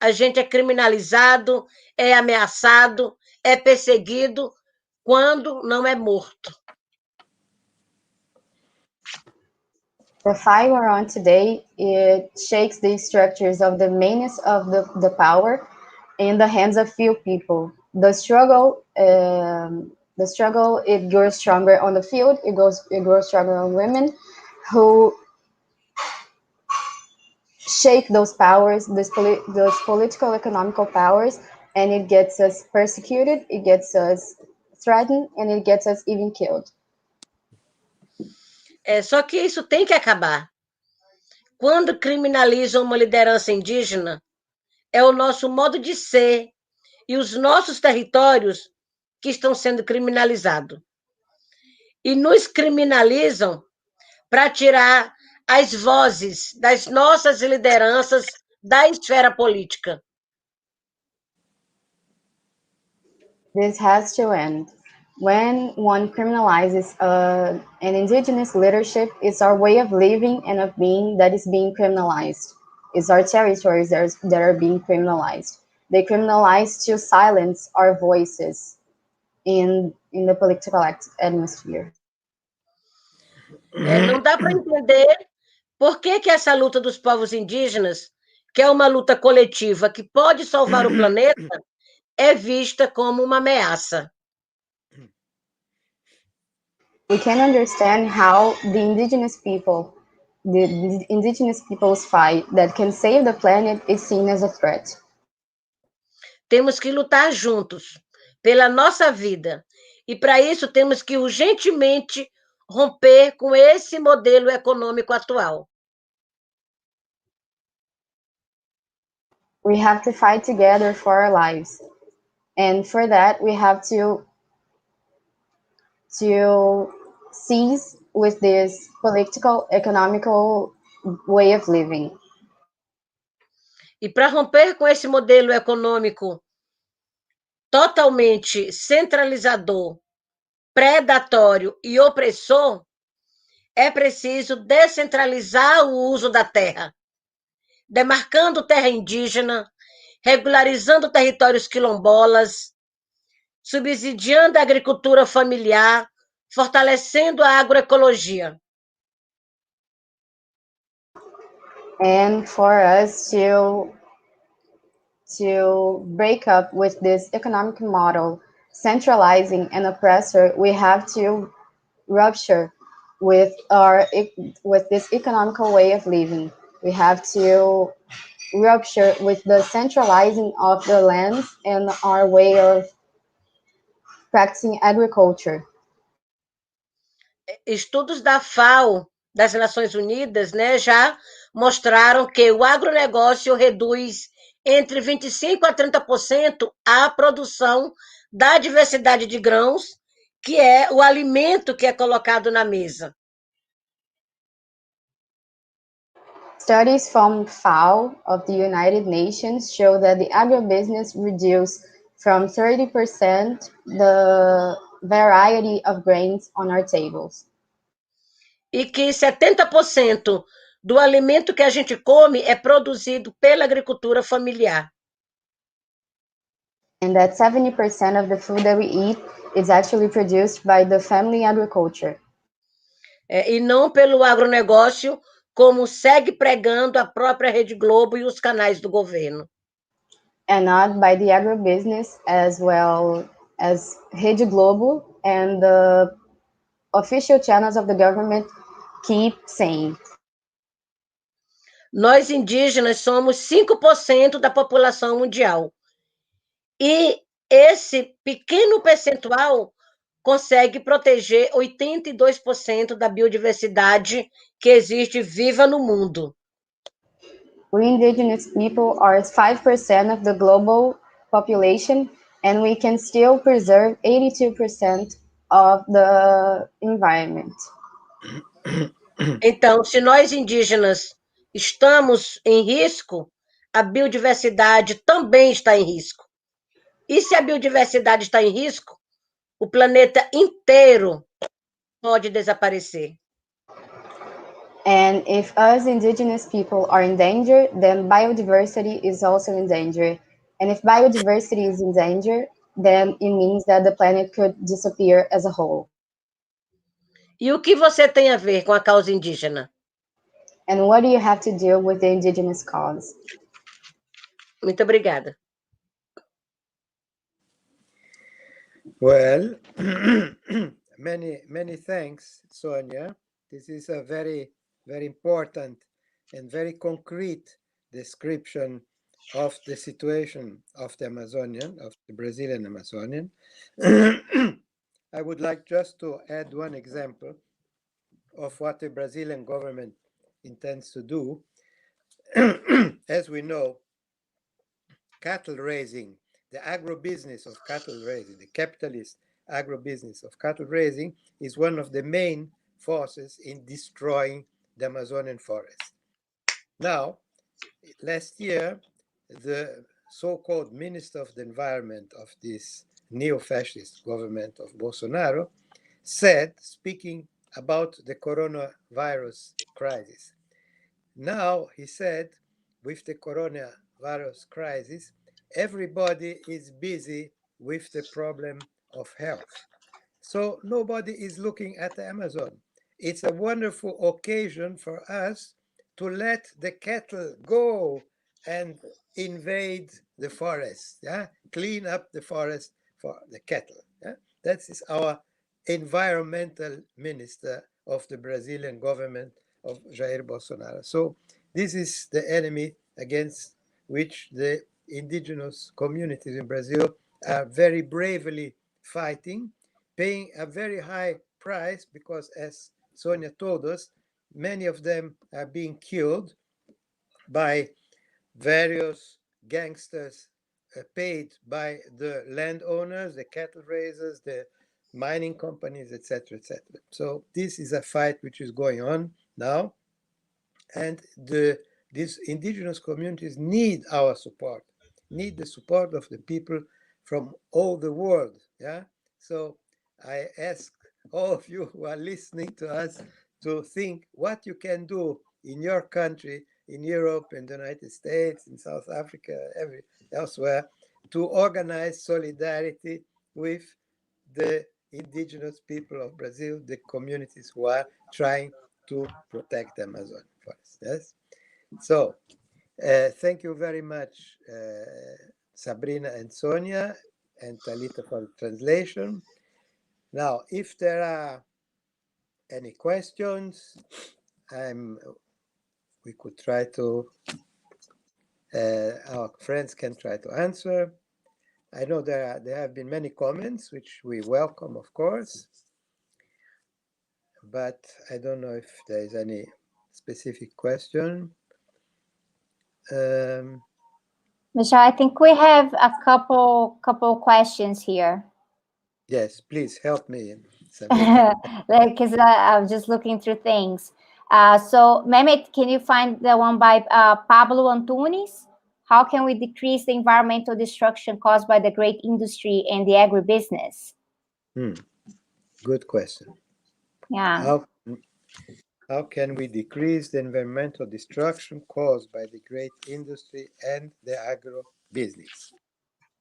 a gente é criminalizado, é ameaçado, é perseguido, quando não é morto. The fight we're on today, it shakes the structures of the meanness of the power in the hands of few people. The struggle, it grows stronger on the field. It grows stronger on women who shake those powers, those political, economical powers, and it gets us persecuted, it gets us threatened, and it gets us even killed. Só que isso tem que acabar. Quando criminalizam uma liderança indígena, é o nosso modo de ser e os nossos territórios que estão sendo criminalizados. e nos criminalizam para tirar as vozes das nossas lideranças da esfera política. This has to end. When one criminalizes an indigenous leadership, it's our way of living and of being that is being criminalized. It's our territories that are being criminalized. They criminalize to silence our voices in the political atmosphere. Não dá para entender por que essa luta dos povos indígenas, que é uma luta coletiva que pode salvar o planeta, é vista como uma ameaça. We can understand how the indigenous people's fight that can save the planet is seen as a threat. Temos que lutar juntos pela nossa vida. E para isso temos que urgentemente romper com esse modelo econômico atual. We have to fight together for our lives. And for that, we have to cease with this political, economical way of living. E para romper com esse modelo econômico totalmente centralizador, predatório e opressor, é preciso descentralizar o uso da terra, demarcando terra indígena, regularizando territórios quilombolas, subsidiando a agricultura familiar, fortalecendo a agroecologia. And for us to break up with this economic model, centralizing and oppressor, we have to rupture with this economical way of living. We have to rupture with the centralizing of the lands and our way of practicing agriculture. Estudos da FAO, das Nações Unidas, né, já mostraram que o agronegócio reduz entre 25% a 30% a produção da diversidade de grãos, que é o alimento que é colocado na mesa. Studies from FAO of the United Nations show that the agribusiness reduced from 30% the variety of grains on our tables. E que 70% do alimento que a gente come é produzido pela agricultura familiar. And that 70% of the food that we eat is actually produced by the family agriculture. E não pelo agronegócio, como segue pregando a própria Rede Globo e os canais do governo. And not by the agribusiness, as well as Rede Globo and the official channels of the government keep saying. Nós indígenas somos 5% da população mundial. E esse pequeno percentual consegue proteger 82% da biodiversidade que existe viva no mundo. We indigenous people are 5% of the global population, and we can still preserve 82% of the environment. Então, se nós indígenas estamos em risco, a biodiversidade também está em risco. E se a biodiversidade está em risco, o planeta inteiro pode desaparecer. And if us indigenous people are in danger, then biodiversity is also in danger. And if biodiversity is in danger, then it means that the planet could disappear as a whole. E o que você tem a ver com a causa indígena? And what do you have to do with the indigenous cause? Muito obrigada. Well, many thanks, Sônia. This is a very important and very concrete description of the situation of the Amazonian, of the Brazilian Amazonian. I would like just to add one example of what the Brazilian government intends to do. As we know, cattle raising, the agribusiness of cattle raising, the capitalist agribusiness of cattle raising is one of the main forces in destroying the Amazonian forest. Now, last year, the so-called Minister of the Environment of this neo-fascist government of Bolsonaro said, speaking about the coronavirus crisis. Now, he said, with the coronavirus crisis, everybody is busy with the problem of health. So nobody is looking at the Amazon. It's a wonderful occasion for us to let the cattle go and invade the forest, yeah? Clean up the forest for the cattle. Yeah? That is our environmental minister of the Brazilian government of Jair Bolsonaro. So this is the enemy against which the indigenous communities in Brazil are very bravely fighting, paying a very high price because, as Sônia told us, many of them are being killed by various gangsters paid by the landowners, the cattle raisers, the mining companies, etc., etc. So this is a fight which is going on now, and these indigenous communities need our support, need the support of the people from all the world. Yeah. So I ask all of you who are listening to us to think what you can do in your country, in Europe, in the United States, in South Africa, elsewhere, to organize solidarity with the indigenous people of Brazil, the communities who are trying to protect the Amazon forest. Yes. So thank you very much, Sabrina and Sônia, and Talita for the translation. Now, if there are any questions, we could try to, our friends can try to answer. I know there have been many comments, which we welcome, of course, but I don't know if there is any specific question. Michelle, I think we have a couple questions here. Yes, please help me. Because I'm just looking through things. So, Mehmet, can you find the one by Pablo Antunes? How can we decrease the environmental destruction caused by the great industry and the agribusiness? Good question. Yeah. How can we decrease the environmental destruction caused by the great industry and the agro-business?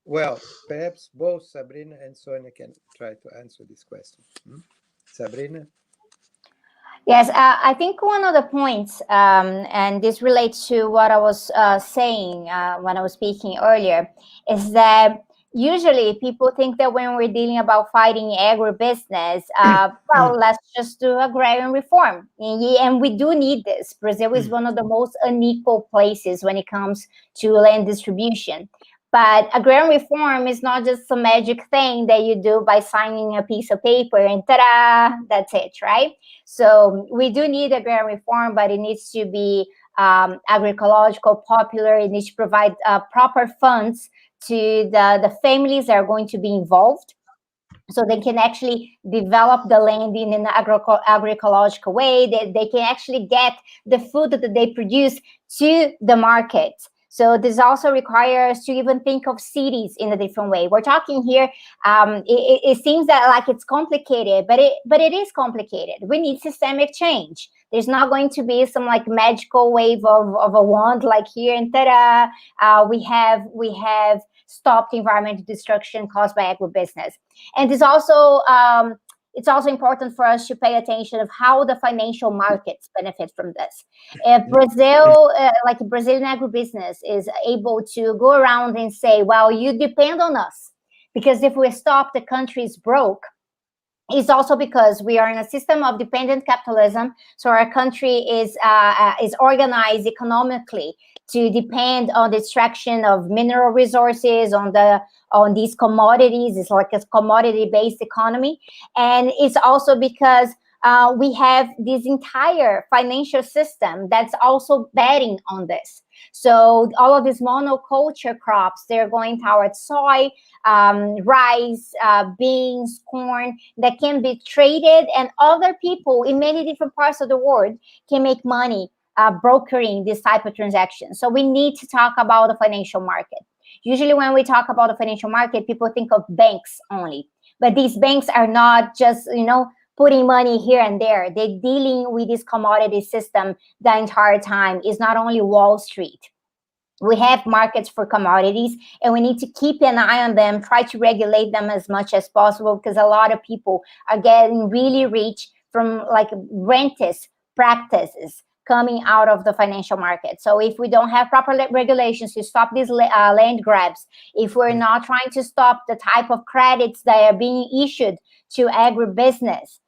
Well, perhaps both Sabrina and Sônia can try to answer this question. Sabrina? Yes, I think one of the points, and this relates to what I was saying when I was speaking earlier, is that usually people think that when we're dealing about fighting agribusiness, well, let's just do agrarian reform. And we do need this. Brazil is one of the most unequal places when it comes to land distribution. But agrarian reform is not just a magic thing that you do by signing a piece of paper and ta-da, that's it, right? So we do need agrarian reform, but it needs to be agroecological, popular. It needs to provide proper funds to the families that are going to be involved, so they can actually develop the land in an agroecological way. They can actually get the food that they produce to the market. So this also requires to even think of cities in a different way. We're talking here, it seems that like it's complicated, but it is complicated. We need systemic change. There's not going to be some like magical wave of a wand like here and ta-da, we have stopped environmental destruction caused by agribusiness. And it's also important for us to pay attention of how the financial markets benefit from this. If Brazil, like Brazilian agribusiness, is able to go around and say, well, you depend on us, because if we stop, the country is broke, it's also because we are in a system of dependent capitalism. So our country is organized economically to depend on the extraction of mineral resources, on these commodities. It's like a commodity-based economy. And it's also because we have this entire financial system that's also betting on this. So all of these monoculture crops, they're going towards soy, rice, beans, corn, that can be traded, and other people in many different parts of the world can make money brokering this type of transaction. So we need to talk about the financial market. Usually when we talk about the financial market, people think of banks only. But these banks are not just, putting money here and there. They're dealing with this commodity system the entire time. It's not only Wall Street. We have markets for commodities, and we need to keep an eye on them, try to regulate them as much as possible, because a lot of people are getting really rich from like rentist practices coming out of the financial market. So if we don't have proper regulations to stop these land grabs, if we're not trying to stop the type of credits that are being issued to agribusiness,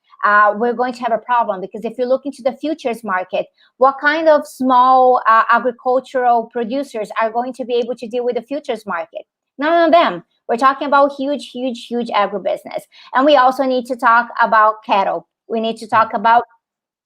we're going to have a problem. Because if you look into the futures market, what kind of small agricultural producers are going to be able to deal with the futures market? None of them. We're talking about huge, huge, huge agribusiness. And we also need to talk about cattle. We need to talk about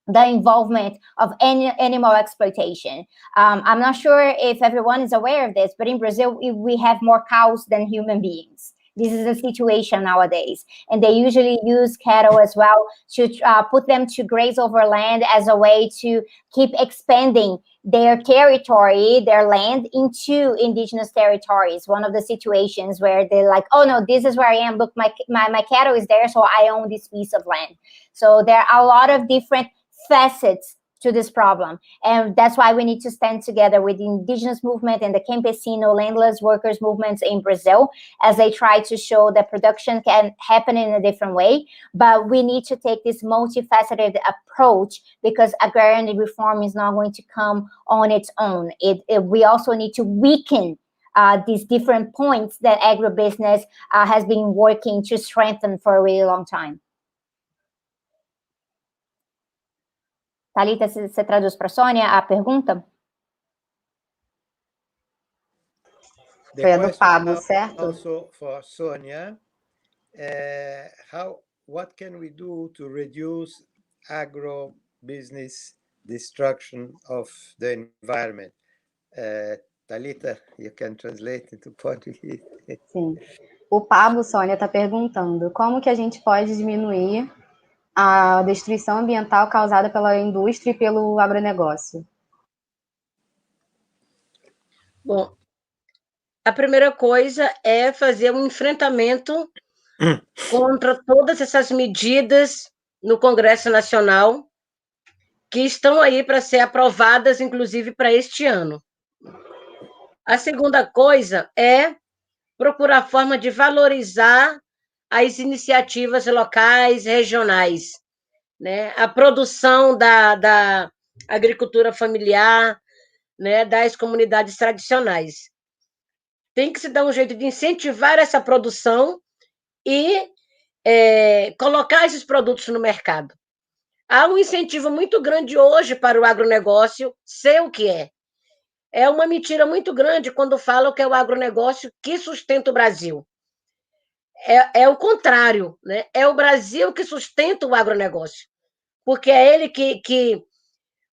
the involvement of animal exploitation. I'm not sure if everyone is aware of this, but in Brazil, we have more cows than human beings. This is the situation nowadays. And they usually use cattle as well to put them to graze over land as a way to keep expanding their territory, their land, into indigenous territories. One of the situations where they're like, oh no, this is where I am. Look, my cattle is there, so I own this piece of land. So there are a lot of different facets to this problem, and that's why we need to stand together with the indigenous movement and the campesino landless workers movements in Brazil, as they try to show that production can happen in a different way. But we need to take this multifaceted approach, because agrarian reform is not going to come on its own. We also need to weaken these different points that agribusiness has been working to strengthen for a really long time. Thalita, você traduz para a Sônia a pergunta? Foi a do Pablo, certo? Also for Sônia, what can we do to reduce agro-business destruction of the environment? Thalita, you can translate into Portuguese. Sim. O Pablo, Sônia, está perguntando como que a gente pode diminuir a destruição ambiental causada pela indústria e pelo agronegócio. Bom, a primeira coisa é fazer um enfrentamento contra todas essas medidas no Congresso Nacional, que estão aí para ser aprovadas, inclusive, para este ano. A segunda coisa é procurar forma de valorizar as iniciativas locais, regionais, né? A produção da agricultura familiar, né? Das comunidades tradicionais. Tem que se dar um jeito de incentivar essa produção e colocar esses produtos no mercado. Há um incentivo muito grande hoje para o agronegócio ser o que é. É uma mentira muito grande quando falam que é o agronegócio que sustenta o Brasil. É o contrário, né? É o Brasil que sustenta o agronegócio, porque é ele que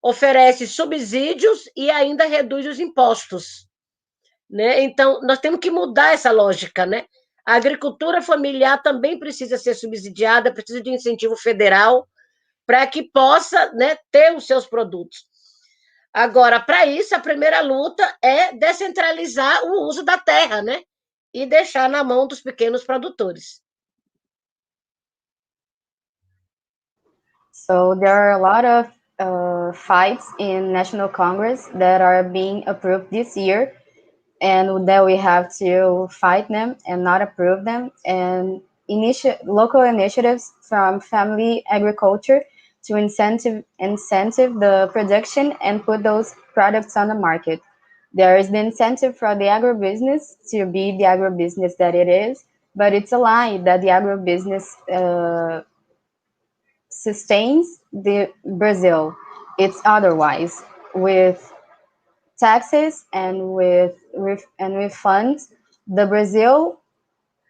oferece subsídios e ainda reduz os impostos, né? Então, nós temos que mudar essa lógica, né? A agricultura familiar também precisa ser subsidiada, precisa de incentivo federal para que possa, né, ter os seus produtos. Agora, para isso, a primeira luta é descentralizar o uso da terra, né? E deixar na mão dos pequenos produtores. So there are a lot of fights in National Congress that are being approved this year, and that we have to fight them and not approve them. And local initiatives from family agriculture to incentive the production and put those products on the market. There is the incentive for the agribusiness to be the agribusiness that it is, but it's a lie that the agribusiness sustains the Brazil. It's otherwise. With taxes and with funds, the Brazil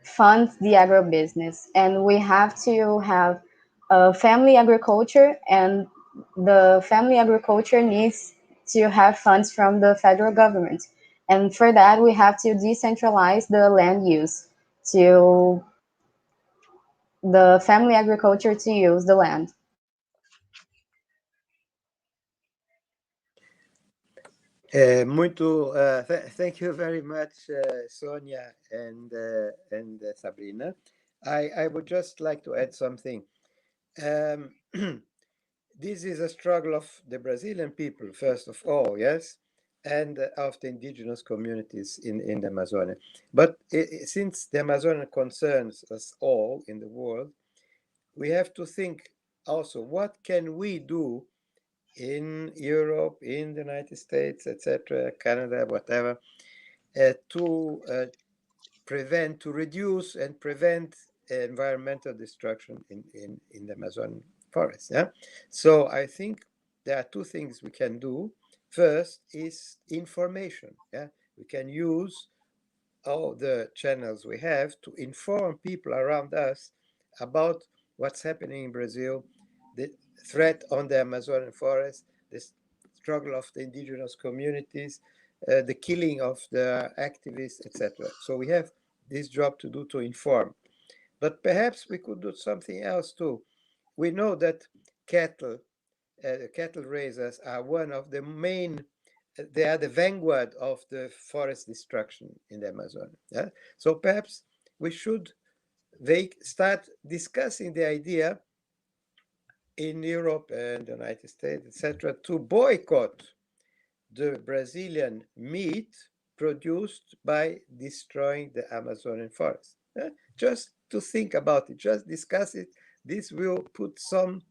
funds the agribusiness, and we have to have a family agriculture, and the family agriculture needs to have funds from the federal government. And for that, we have to decentralize the land use to the family agriculture to use the land. Thank you very much, Sônia and Sabrina. I would just like to add something. This is a struggle of the Brazilian people, first of all, yes, and of the indigenous communities in the Amazonia. But since the Amazonia concerns us all in the world, we have to think also, what can we do in Europe, in the United States, etc., Canada, whatever, to reduce and prevent environmental destruction in the Amazon forest. Yeah. So I think there are two things we can do. First is information. Yeah. We can use all the channels we have to inform people around us about what's happening in Brazil, the threat on the Amazonian forest, the struggle of the indigenous communities, the killing of the activists, etc. So we have this job to do to inform. But perhaps we could do something else too. We know that cattle raisers are one of the main, they are the vanguard of the forest destruction in the Amazon. Yeah? So perhaps we should start discussing the idea in Europe and the United States, etc., to boycott the Brazilian meat produced by destroying the Amazonian forest. Just to think about it, just discuss it. This will put some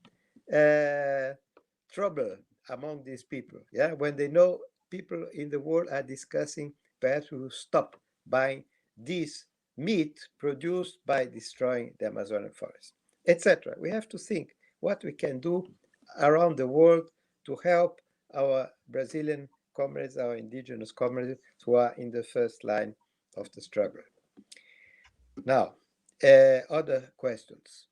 trouble among these people. Yeah, when they know people in the world are discussing, perhaps we will stop buying this meat produced by destroying the Amazonian forest, etc. We have to think what we can do around the world to help our Brazilian comrades, our indigenous comrades who are in the first line of the struggle. Now, other questions.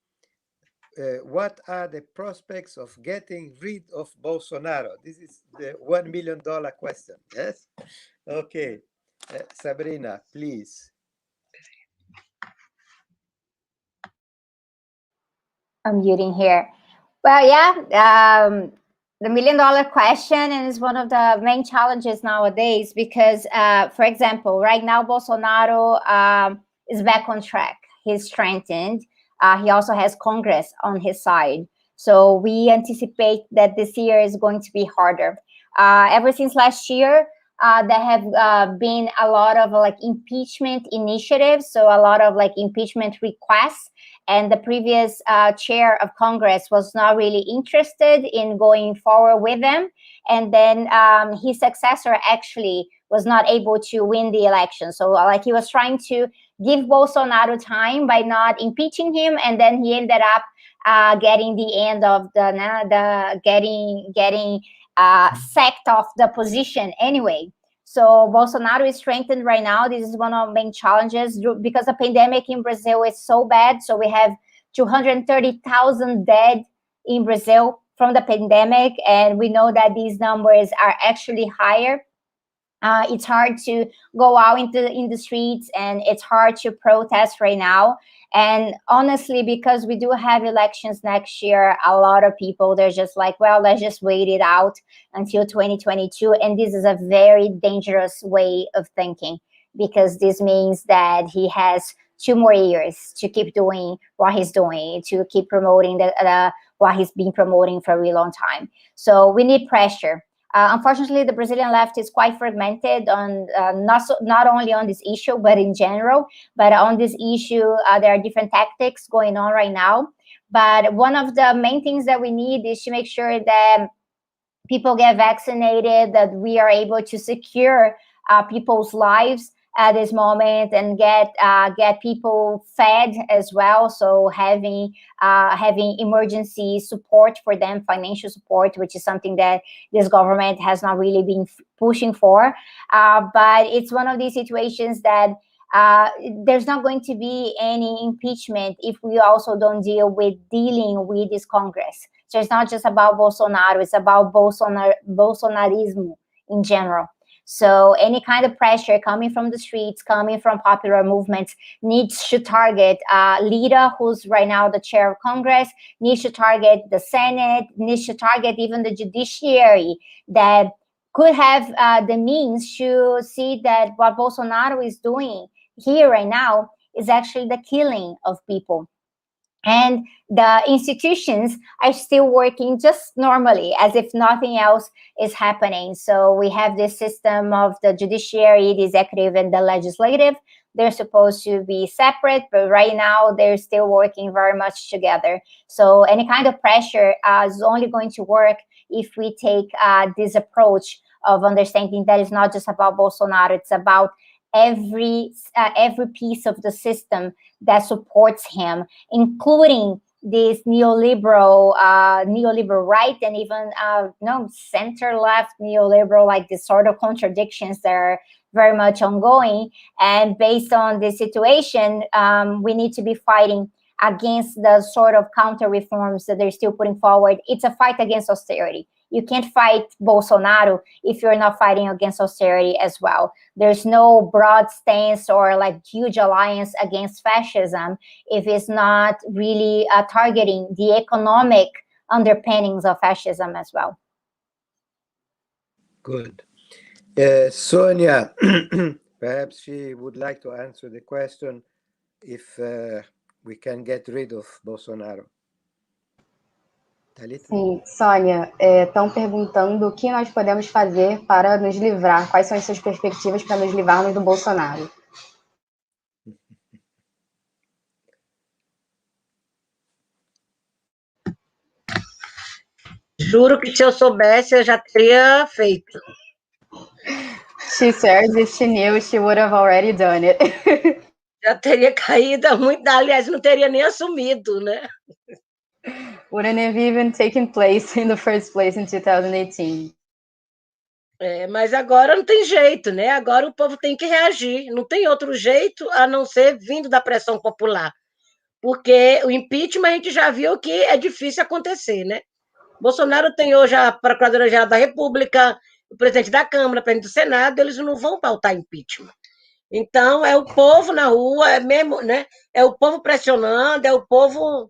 What are the prospects of getting rid of Bolsonaro? This is the $1 million question, yes? Okay, Sabrina, please. I'm muting here. Well, yeah, the $1 million question, and is one of the main challenges nowadays because, for example, right now Bolsonaro is back on track. He's strengthened. He also has Congress on his side. So we anticipate that this year is going to be harder. Ever since last year, there have been a lot of like impeachment initiatives. So a lot of like impeachment requests. And the previous chair of Congress was not really interested in going forward with them. And then his successor actually was not able to win the election. So like he was trying to give Bolsonaro time by not impeaching him. And then he ended up getting the end of getting sacked off the position anyway. So Bolsonaro is strengthened right now. This is one of the main challenges because the pandemic in Brazil is so bad. So we have 230,000 dead in Brazil from the pandemic. And we know that these numbers are actually higher. It's hard to go out in the streets, and it's hard to protest right now. And honestly, because we do have elections next year, a lot of people, they're just like, well, let's just wait it out until 2022. And this is a very dangerous way of thinking, because this means that he has 2 more years to keep doing what he's doing, to keep promoting what he's been promoting for a really long time. So we need pressure. Unfortunately, the Brazilian left is quite fragmented on not only on this issue, but in general. But on this issue, there are different tactics going on right now. But one of the main things that we need is to make sure that people get vaccinated, that we are able to secure people's lives at this moment, and get people fed as well. So having emergency support for them, financial support, which is something that this government has not really been pushing for. But it's one of these situations that there's not going to be any impeachment if we also don't dealing with this Congress. So it's not just about Bolsonaro, it's about Bolsonarismo in general. So any kind of pressure coming from the streets, coming from popular movements, needs to target Lira, who's right now the chair of Congress, needs to target the Senate, needs to target even the judiciary that could have the means to see that what Bolsonaro is doing here right now is actually the killing of people. And the institutions are still working just normally, as if nothing else is happening. So we have this system of the judiciary, the executive, and the legislative. They're supposed to be separate, but right now they're still working very much together. So any kind of pressure is only going to work if we take this approach of understanding that it's not just about Bolsonaro, it's about every piece of the system that supports him, including this neoliberal right, and even center left neoliberal, like this sort of contradictions that are very much ongoing. And based on this situation, we need to be fighting against the sort of counter reforms that they're still putting forward. It's a fight against austerity. You can't fight Bolsonaro if you're not fighting against austerity as well. There's no broad stance or like huge alliance against fascism if it's not really targeting the economic underpinnings of fascism as well. Good. Sônia, perhaps she would like to answer the question if we can get rid of Bolsonaro. Sim, Sônia, estão perguntando o que nós podemos fazer para nos livrar, quais são as suas perspectivas para nos livrarmos do Bolsonaro. Juro que se eu soubesse, eu já teria feito. She says if she knew, she would have already done it. Já teria caído há muito, aliás, não teria nem assumido, né? Wouldn't have even taken place in the first place in 2018. Mas agora não tem jeito, né? Agora o povo tem que reagir. Não tem outro jeito a não ser vindo da pressão popular. Porque o impeachment a gente já viu que é difícil acontecer, né? Bolsonaro tem hoje a Procuradora-Geral da República, o presidente da Câmara, o presidente do Senado, eles não vão pautar impeachment. Então, é o povo na rua, é mesmo, né? É o povo pressionando, é o povo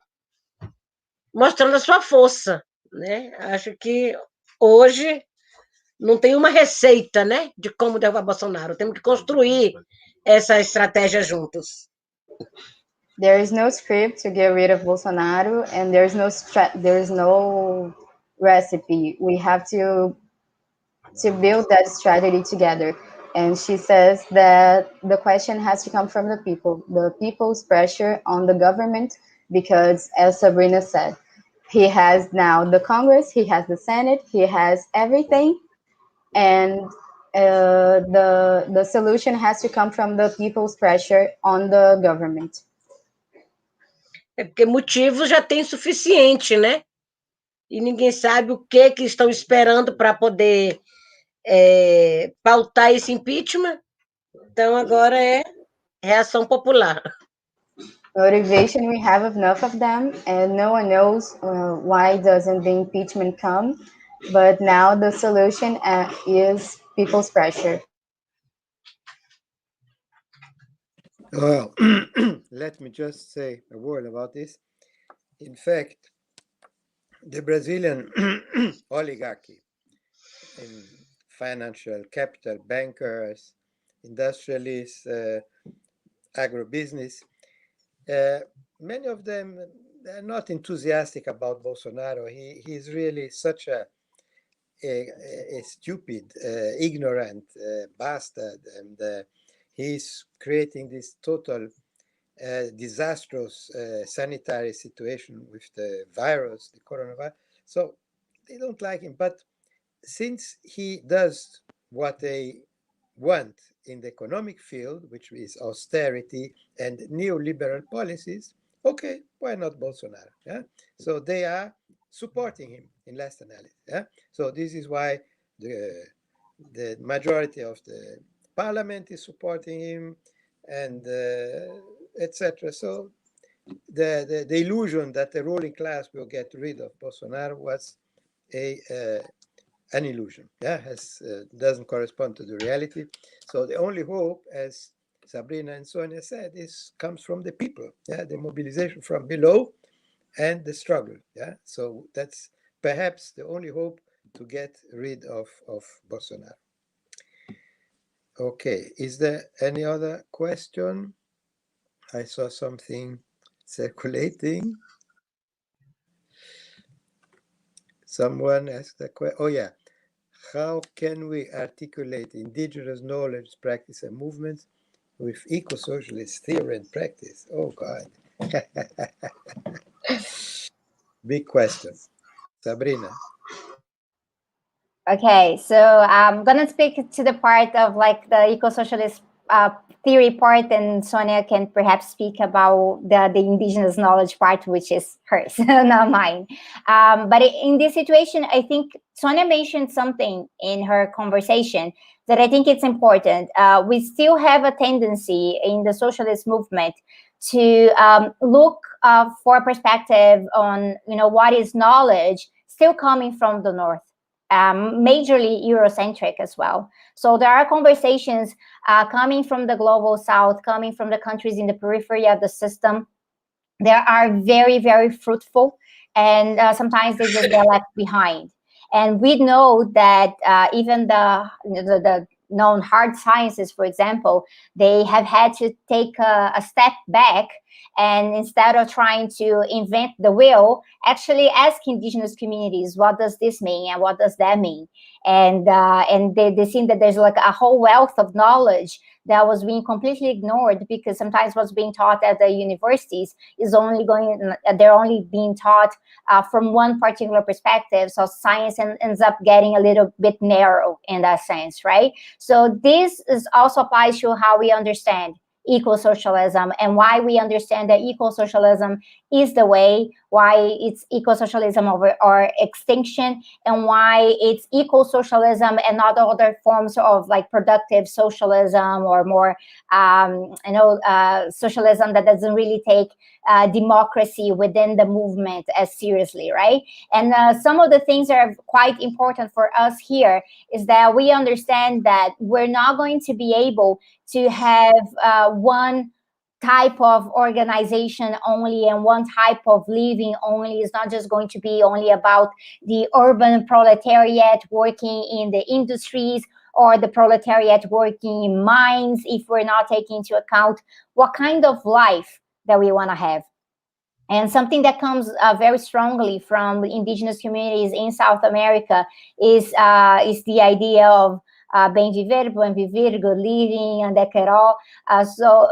mostrando a sua força, né? Acho que hoje não tem uma receita, né, de como derrubar Bolsonaro. Temos que construir essa estratégia juntos. There is no script to get rid of Bolsonaro, and there's no recipe. We have to build that strategy together. And she says that the question has to come from the people's pressure on the government, because as Sabrina said, he has now the Congress, he has the Senate, he has everything, and the solution has to come from the people's pressure on the government. Porque motivos já tem suficiente, né? E ninguém sabe o que estão esperando para poder pautar esse impeachment. Então, agora é reação popular. Motivation, we have enough of them, and no one knows why doesn't the impeachment come. But now the solution is people's pressure. Well, let me just say a word about this. In fact, the Brazilian oligarchy in financial capital, bankers, industrialists, agribusiness, many of them are not enthusiastic about Bolsonaro. He's really such a stupid, ignorant bastard, and he's creating this total disastrous sanitary situation with the virus, the coronavirus. So they don't like him. But since he does what they want in the economic field, which is austerity and neoliberal policies, okay, why not Bolsonaro? Yeah? So they are supporting him in last analysis. Yeah? So this is why the majority of the parliament is supporting him, and etc. So the illusion that the ruling class will get rid of Bolsonaro was an illusion. Yeah, doesn't correspond to the reality. So the only hope, as Sabrina and Sônia said, comes from the people. Yeah, the mobilization from below and the struggle. Yeah, so that's perhaps the only hope to get rid of Bolsonaro. Okay, is there any other question? I saw something circulating. Someone asked a question. Oh yeah, how can we articulate indigenous knowledge, practice, and movements with eco-socialist theory and practice? Oh God. Big question. Sabrina. Okay, so I'm gonna speak to the part of like the eco-socialist theory part, and Sonia can perhaps speak about the indigenous knowledge part, which is hers, not mine. But in this situation, I think Sonia mentioned something in her conversation that I think it's important. We still have a tendency in the socialist movement to look for perspective on, what is knowledge still coming from the north. Majorly Eurocentric as well. So there are conversations coming from the global south, coming from the countries in the periphery of the system. They are very, very fruitful, and sometimes they just get left behind. And we know that even the known hard sciences, for example, they have had to take a step back, and instead of trying to invent the wheel, actually ask indigenous communities, what does this mean and what does that mean? And they see that there's like a whole wealth of knowledge that was being completely ignored, because sometimes what's being taught at the universities is they're only being taught from one particular perspective. So science ends up getting a little bit narrow in that sense, right? So this also applies to how we understand eco-socialism, and why we understand that eco-socialism is the way, why it's eco-socialism or extinction, and why it's eco-socialism and not other forms of like productive socialism or more socialism that doesn't really take democracy within the movement as seriously, right? And some of the things that are quite important for us here is that we understand that we're not going to be able to have one type of organization only and one type of living only. It's not just going to be only about the urban proletariat working in the industries or the proletariat working in mines, if we're not taking into account what kind of life that we want to have. And something that comes very strongly from indigenous communities in South America is the idea of bem viver, buen vivir, good living, and queró.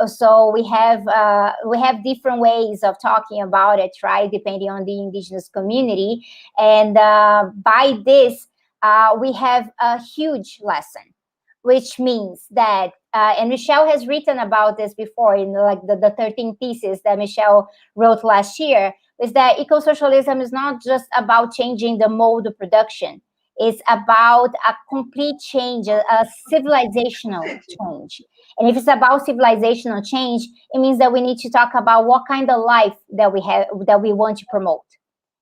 So we have different ways of talking about it, right? Depending on the indigenous community, and by this we have a huge lesson, which means that, and Michelle has written about this before in like the 13 thesis that Michelle wrote last year, is that eco-socialism is not just about changing the mode of production. It's about a complete change, a civilizational change. And if it's about civilizational change, it means that we need to talk about what kind of life that we have, that we want to promote.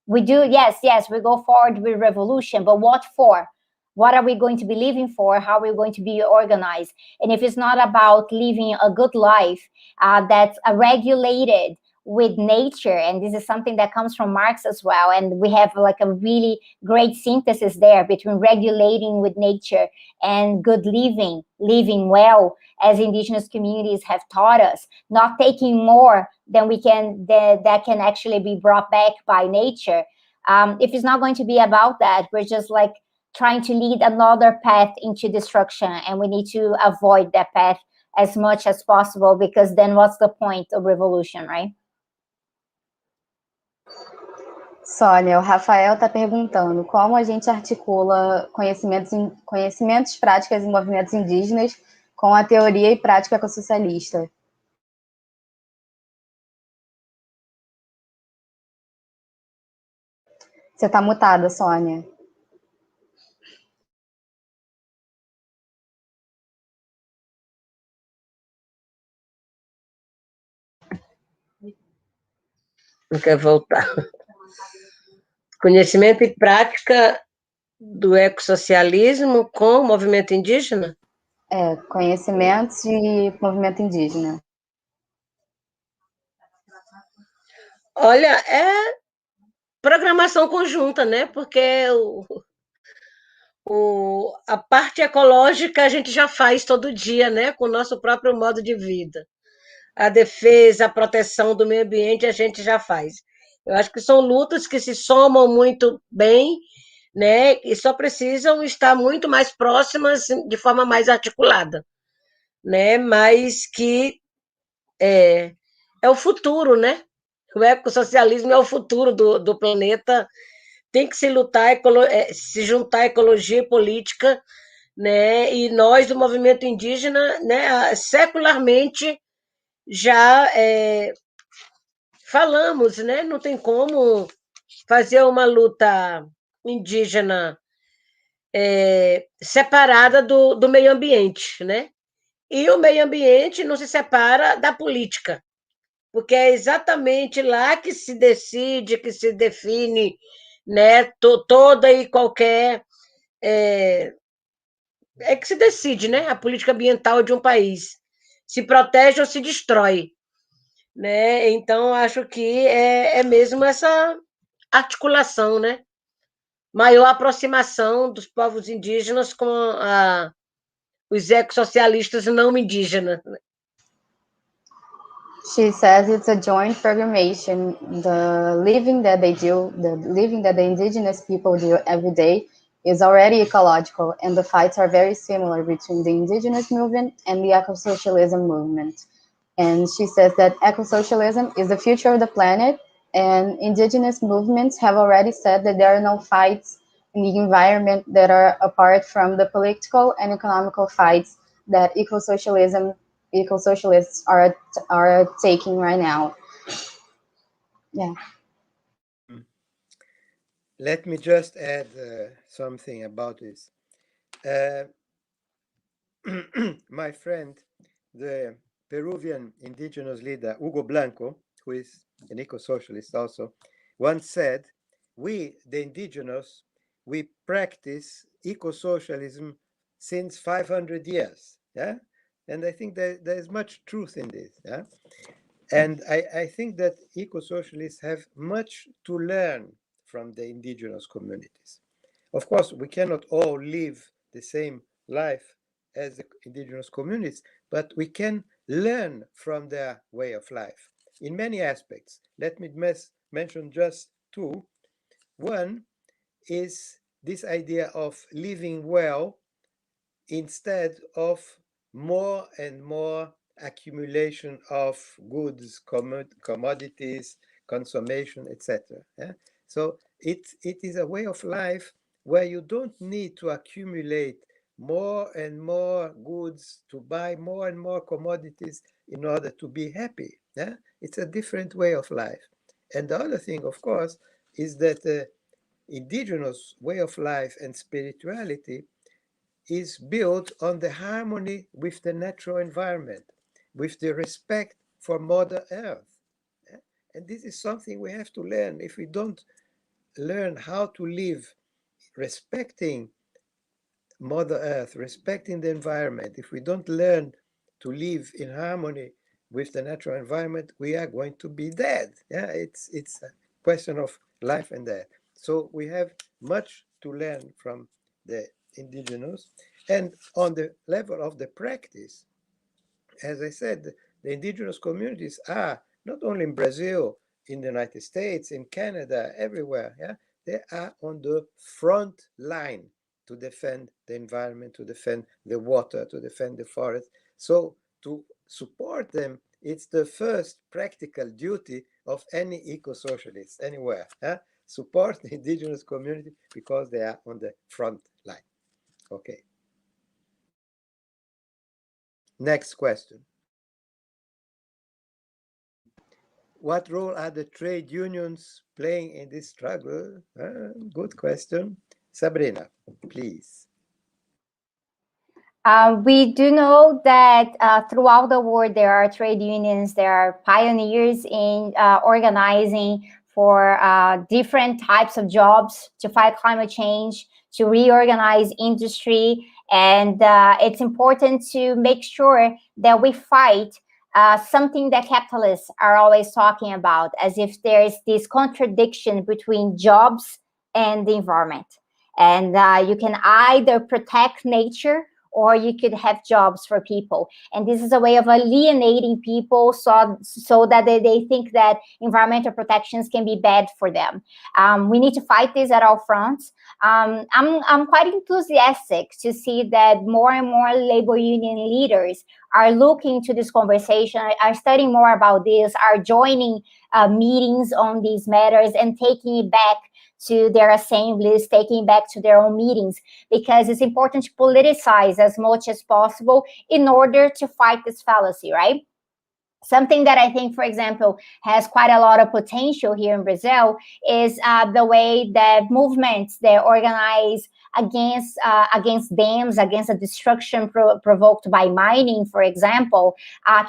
We do, yes, we go forward with revolution, but what for? What are we going to be living for? How are we going to be organized? And if it's not about living a good life that's regulated with nature, and this is something that comes from Marx as well, and we have like a really great synthesis there between regulating with nature and good living well, as indigenous communities have taught us, not taking more than we can, that can actually be brought back by nature. If it's not going to be about that, we're just like trying to lead another path into destruction, and we need to avoid that path as much as possible, because then what's the point of revolution, right? Sônia, o Rafael está perguntando como a gente articula conhecimentos, práticas e movimentos indígenas com a teoria e prática ecossocialista. Você está mutada, Sônia. Não quer voltar. Conhecimento e prática do ecossocialismo com o movimento indígena? Conhecimentos de movimento indígena. Olha, é programação conjunta, né? Porque a parte ecológica a gente já faz todo dia, né? Com o nosso próprio modo de vida. A defesa, a proteção do meio ambiente a gente já faz. Eu acho que são lutas que se somam muito bem, né? E só precisam estar muito mais próximas de forma mais articulada, né? Mas que é o futuro, né? O ecossocialismo é o futuro do planeta. Tem que se lutar, se juntar ecologia e política, né? E nós do movimento indígena, né? Secularmente já falamos, né? Não tem como fazer uma luta indígena separada do meio ambiente, né? E o meio ambiente não se separa da política, porque é exatamente lá que se decide, que se define, né? Toda e qualquer que se decide, né? A política ambiental de um país se protege ou se destrói, né? Então acho que é mesmo essa articulação, né? Maior aproximação dos povos indígenas com os ecossocialistas não indígenas. She says it's a joint programmation. The living that the indigenous people do every day is already ecological, and the fights are very similar between the indigenous movement and the eco-socialism movement. And she says that eco-socialism is the future of the planet, and indigenous movements have already said that there are no fights in the environment that are apart from the political and economical fights that ecosocialists are taking right now. Yeah. Let me just add something about this. My friend, the Peruvian indigenous leader, Hugo Blanco, who is an eco-socialist also, once said, we, the indigenous, we practice eco-socialism since 500 years. Yeah? And I think that there's much truth in this. Yeah? And I think that eco-socialists have much to learn from the indigenous communities. Of course, we cannot all live the same life as the indigenous communities, but we can learn from their way of life in many aspects. Let me mention just two. One is this idea of living well instead of more and more accumulation of goods, commodities, consummation, etc. Yeah? So it is a way of life where you don't need to accumulate more and more goods, to buy more and more commodities in order to be happy. Yeah? It's a different way of life. And the other thing, of course, is that the indigenous way of life and spirituality is built on the harmony with the natural environment, with the respect for Mother Earth. And this is something we have to learn. If we don't learn how to live respecting Mother Earth, respecting the environment, if we don't learn to live in harmony with the natural environment, we are going to be dead. Yeah, it's a question of life and death. So we have much to learn from the indigenous. And on the level of the practice, as I said, the indigenous communities are not only in Brazil, in the United States, in Canada, everywhere. Yeah, they are on the front line to defend the environment, to defend the water, to defend the forest. So to support them, it's the first practical duty of any eco-socialist anywhere. Yeah? Support the indigenous community because they are on the front line. Okay. Next question. What role are the trade unions playing in this struggle? Good question. Sabrina, please. We do know that throughout the world, there are trade unions, there are pioneers in organizing for different types of jobs to fight climate change, to reorganize industry. And it's important to make sure that we fight something that capitalists are always talking about, as if there's this contradiction between jobs and the environment. And you can either protect nature or you could have jobs for people. And this is a way of alienating people so that they think that environmental protections can be bad for them. We need to fight this at all fronts. I'm quite enthusiastic to see that more and more labor union leaders are looking to this conversation, are studying more about this, are joining meetings on these matters and taking it back to their assemblies, taking back to their own meetings, because it's important to politicize as much as possible in order to fight this fallacy, right? Something that I think, for example, has quite a lot of potential here in Brazil is the way that movements that organize against dams, against the destruction provoked by mining, for example,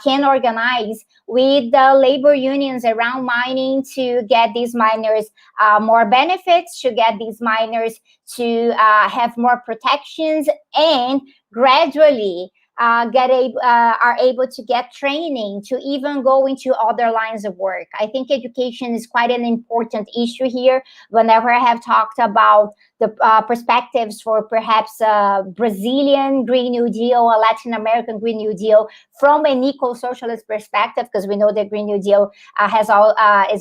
can organize with the labor unions around mining to get these miners more benefits, to get these miners to have more protections, and gradually are able to get training to even go into other lines of work. I think education is quite an important issue here. Whenever I have talked about the perspectives for perhaps a Brazilian Green New Deal, a Latin American Green New Deal, from an eco-socialist perspective, because we know the Green New Deal is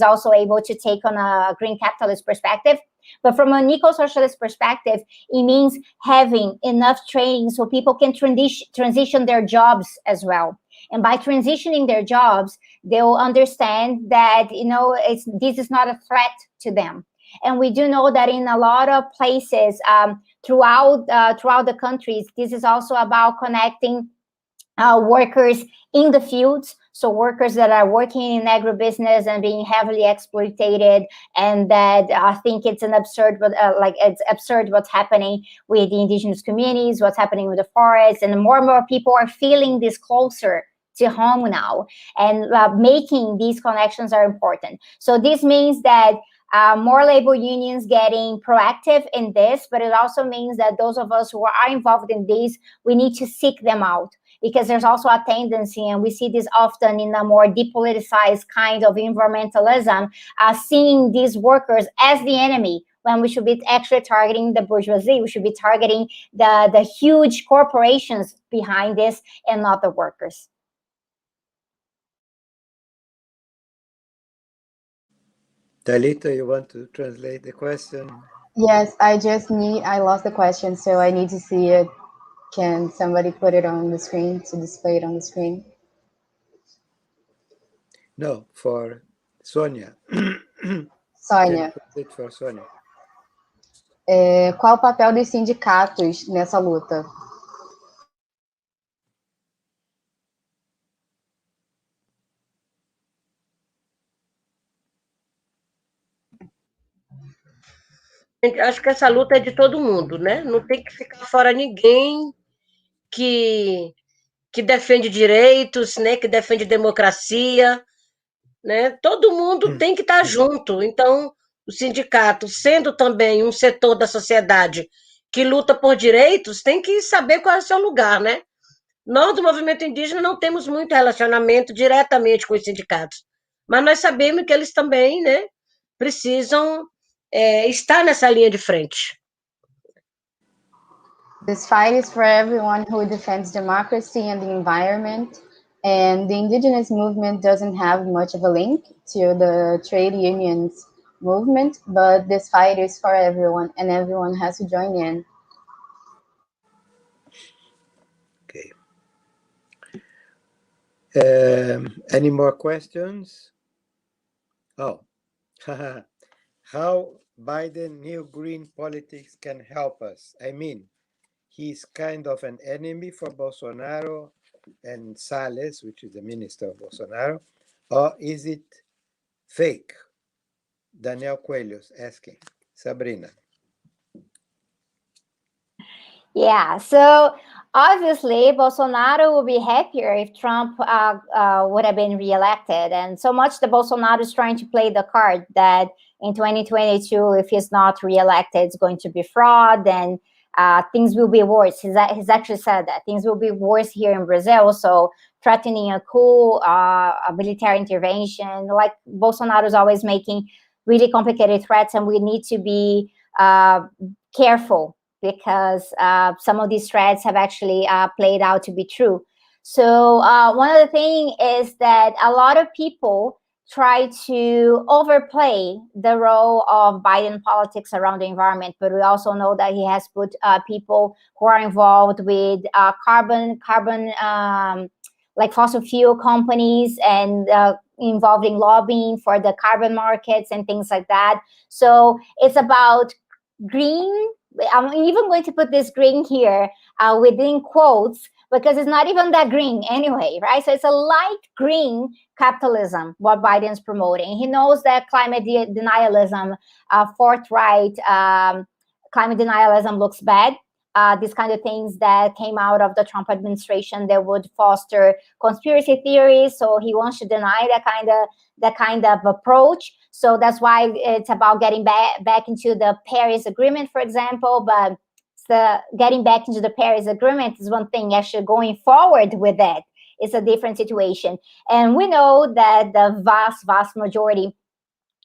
also able to take on a green capitalist perspective. But from an eco-socialist perspective, it means having enough training so people can transition their jobs as well. And by transitioning their jobs, they will understand that, this is not a threat to them. And we do know that in a lot of places throughout the countries, this is also about connecting workers in the fields, so workers that are working in agribusiness and being heavily exploited, and that I think it's it's absurd what's happening with the indigenous communities, what's happening with the forests, and more people are feeling this closer to home now, and making these connections are important. So this means that more labor unions getting proactive in this, but it also means that those of us who are involved in this, we need to seek them out. Because there's also a tendency, and we see this often in a more depoliticized kind of environmentalism, seeing these workers as the enemy, when we should be actually targeting the bourgeoisie. We should be targeting the huge corporations behind this and not the workers. Talita, you want to translate the question? Yes, I lost the question, so I need to see it. Can somebody put it on the screen to display it on the screen? No, for Sônia. Sônia, For Sônia. Qual o papel dos sindicatos nessa luta? Acho que essa luta é de todo mundo, né? Não tem que ficar fora ninguém que defende direitos, né? Que defende democracia, né? Todo mundo tem que estar junto. Então, o sindicato, sendo também um setor da sociedade que luta por direitos, tem que saber qual é o seu lugar, né? Nós, do movimento indígena, não temos muito relacionamento diretamente com os sindicatos, mas nós sabemos que eles também, né, precisam estar nessa linha de frente. This fight is for everyone who defends democracy and the environment, and the indigenous movement doesn't have much of a link to the trade unions movement, but this fight is for everyone, and everyone has to join in. Okay. Any more questions? Oh, how Biden new green politics can help us? I mean, he's kind of an enemy for Bolsonaro and Salles, which is the minister of Bolsonaro, or is it fake? Daniel Coelho's asking. Sabrina. Yeah, so obviously Bolsonaro would be happier if Trump would have been reelected. And so much that Bolsonaro is trying to play the card that in 2022, if he's not reelected, it's going to be fraud and things will be worse. He's actually said that things will be worse here in Brazil. So threatening a coup, a military intervention, like Bolsonaro's always making really complicated threats, and we need to be careful because some of these threats have actually played out to be true. So one of the things is that a lot of people try to overplay the role of Biden politics around the environment, but we also know that he has put people who are involved with carbon, like fossil fuel companies and involving lobbying for the carbon markets and things like that. So it's about green. I'm even going to put this green here within quotes because it's not even that green anyway, right? So it's a light green capitalism, what Biden's promoting. He knows that climate denialism, forthright climate denialism looks bad. These kind of things that came out of the Trump administration that would foster conspiracy theories. So he wants to deny that kind of approach. So that's why it's about getting back into the Paris Agreement, for example. But getting back into the Paris Agreement is one thing. Actually, going forward with that is a different situation. And we know that the vast majority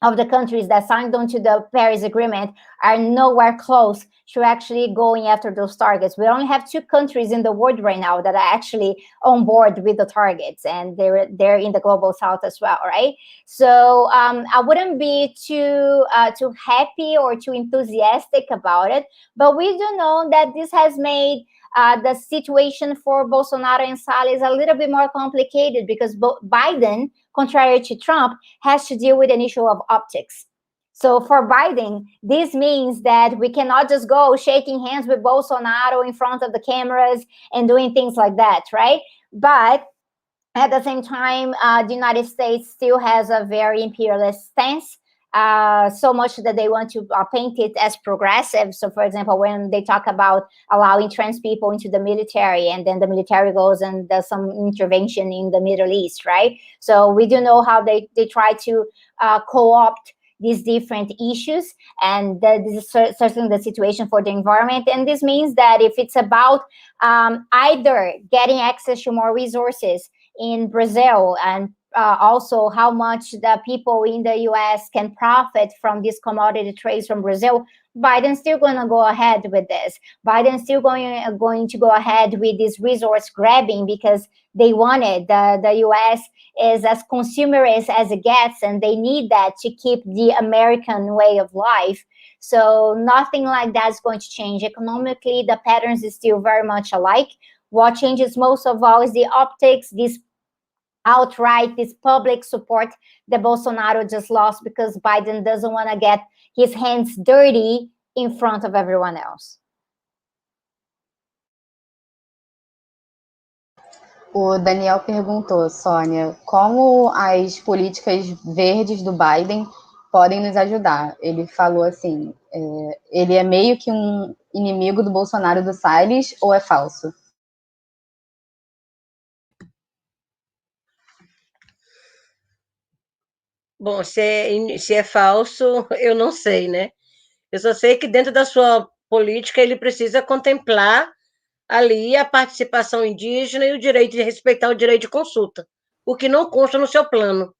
of the countries that signed on to the Paris Agreement are nowhere close to actually going after those targets. We only have 2 countries in the world right now that are actually on board with the targets, and they're in the global south as well, right? So I wouldn't be too happy or too enthusiastic about it, but we do know that this has made the situation for Bolsonaro and Salles a little bit more complicated because Biden, contrary to Trump, has to deal with an issue of optics. So for Biden, this means that we cannot just go shaking hands with Bolsonaro in front of the cameras and doing things like that, right? But at the same time, the United States still has a very imperialist stance, so much that they want to paint it as progressive. So, for example, when they talk about allowing trans people into the military, and then the military goes and does some intervention in the Middle East, right? So we do know how they try to co-opt these different issues, and this is certainly the situation for the environment. And this means that if it's about either getting access to more resources in Brazil, and also how much the people in the US can profit from these commodity trades from Brazil, Biden's still going to go ahead with this. Biden's still going to go ahead with this resource grabbing because they want it. The US is as consumerist as it gets, and they need that to keep the American way of life. So nothing like that's going to change. Economically, the patterns is still very much alike. What changes most of all is the optics, this public support that Bolsonaro just lost because Biden doesn't want to get his hands dirty in front of everyone else. O Daniel perguntou, Sônia, como as políticas verdes do Biden podem nos ajudar? Ele falou assim, ele é meio que um inimigo do Bolsonaro do Salles ou é falso? Bom, se é falso, eu não sei, né? Eu só sei que dentro da sua política ele precisa contemplar ali a participação indígena e o direito de respeitar o direito de consulta, o que não consta no seu plano.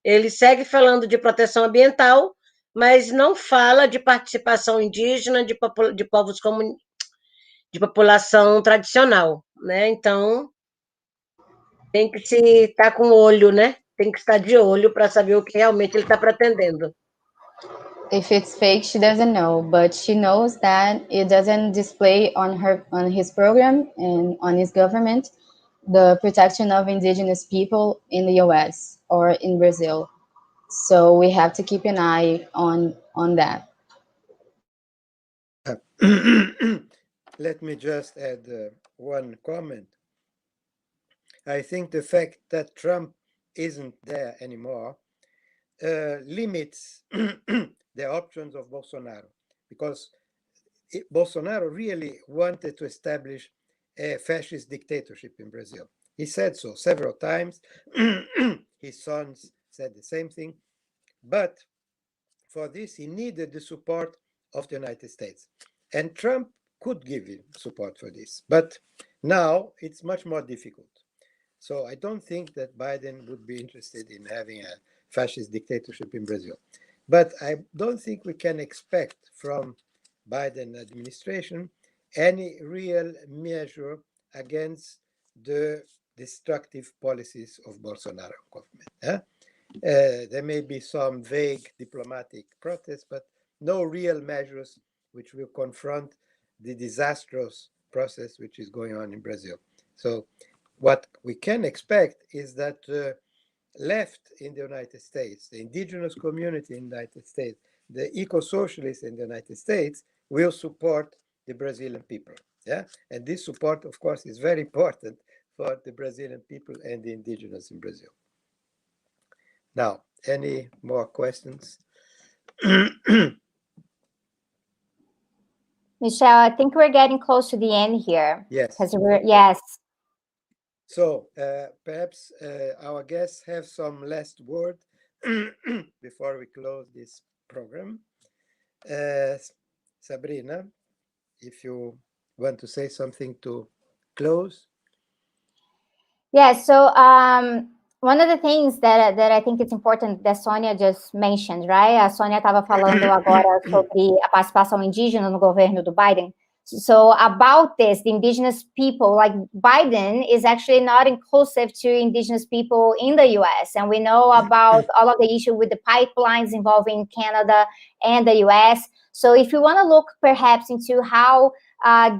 Ele segue falando de proteção ambiental, mas não fala de participação indígena, de povos de população tradicional, né? Então, tem que se estar com olho, né? Tem que estar de olho para saber o que realmente ele está pretendendo. If it's fake, she doesn't know, but she knows that it doesn't display on his program and on his government the protection of indigenous people in the US or in Brazil. So we have to keep an eye on that. Let me just add one comment. I think the fact that Trump isn't there anymore limits the options of Bolsonaro, because Bolsonaro really wanted to establish a fascist dictatorship in Brazil. He said so several times. His sons said the same thing. But for this, he needed the support of the United States. And Trump could give him support for this. But now it's much more difficult. So I don't think that Biden would be interested in having a fascist dictatorship in Brazil. But I don't think we can expect from Biden administration any real measure against the destructive policies of Bolsonaro government. There may be some vague diplomatic protests, but no real measures which will confront the disastrous process which is going on in Brazil. So what we can expect is that left in the United States, the indigenous community in the United States, the eco-socialists in the United States will support the Brazilian people. Yeah, and this support, of course, is very important for the Brazilian people and the indigenous in Brazil. Now, any more questions? Michelle, I think we're getting close to the end here. Yes. Yes. So perhaps our guests have some last word before we close this program. Sabrina, if you want to say something to close. Yeah, so one of the things that I think it's important that Sônia just mentioned, right? A Sônia estava falando agora sobre a participação indígena no governo do Biden. So about this, the indigenous people, like Biden is actually not inclusive to indigenous people in the US. And we know about all of the issue with the pipelines involving Canada and the US. So if you want to look perhaps into how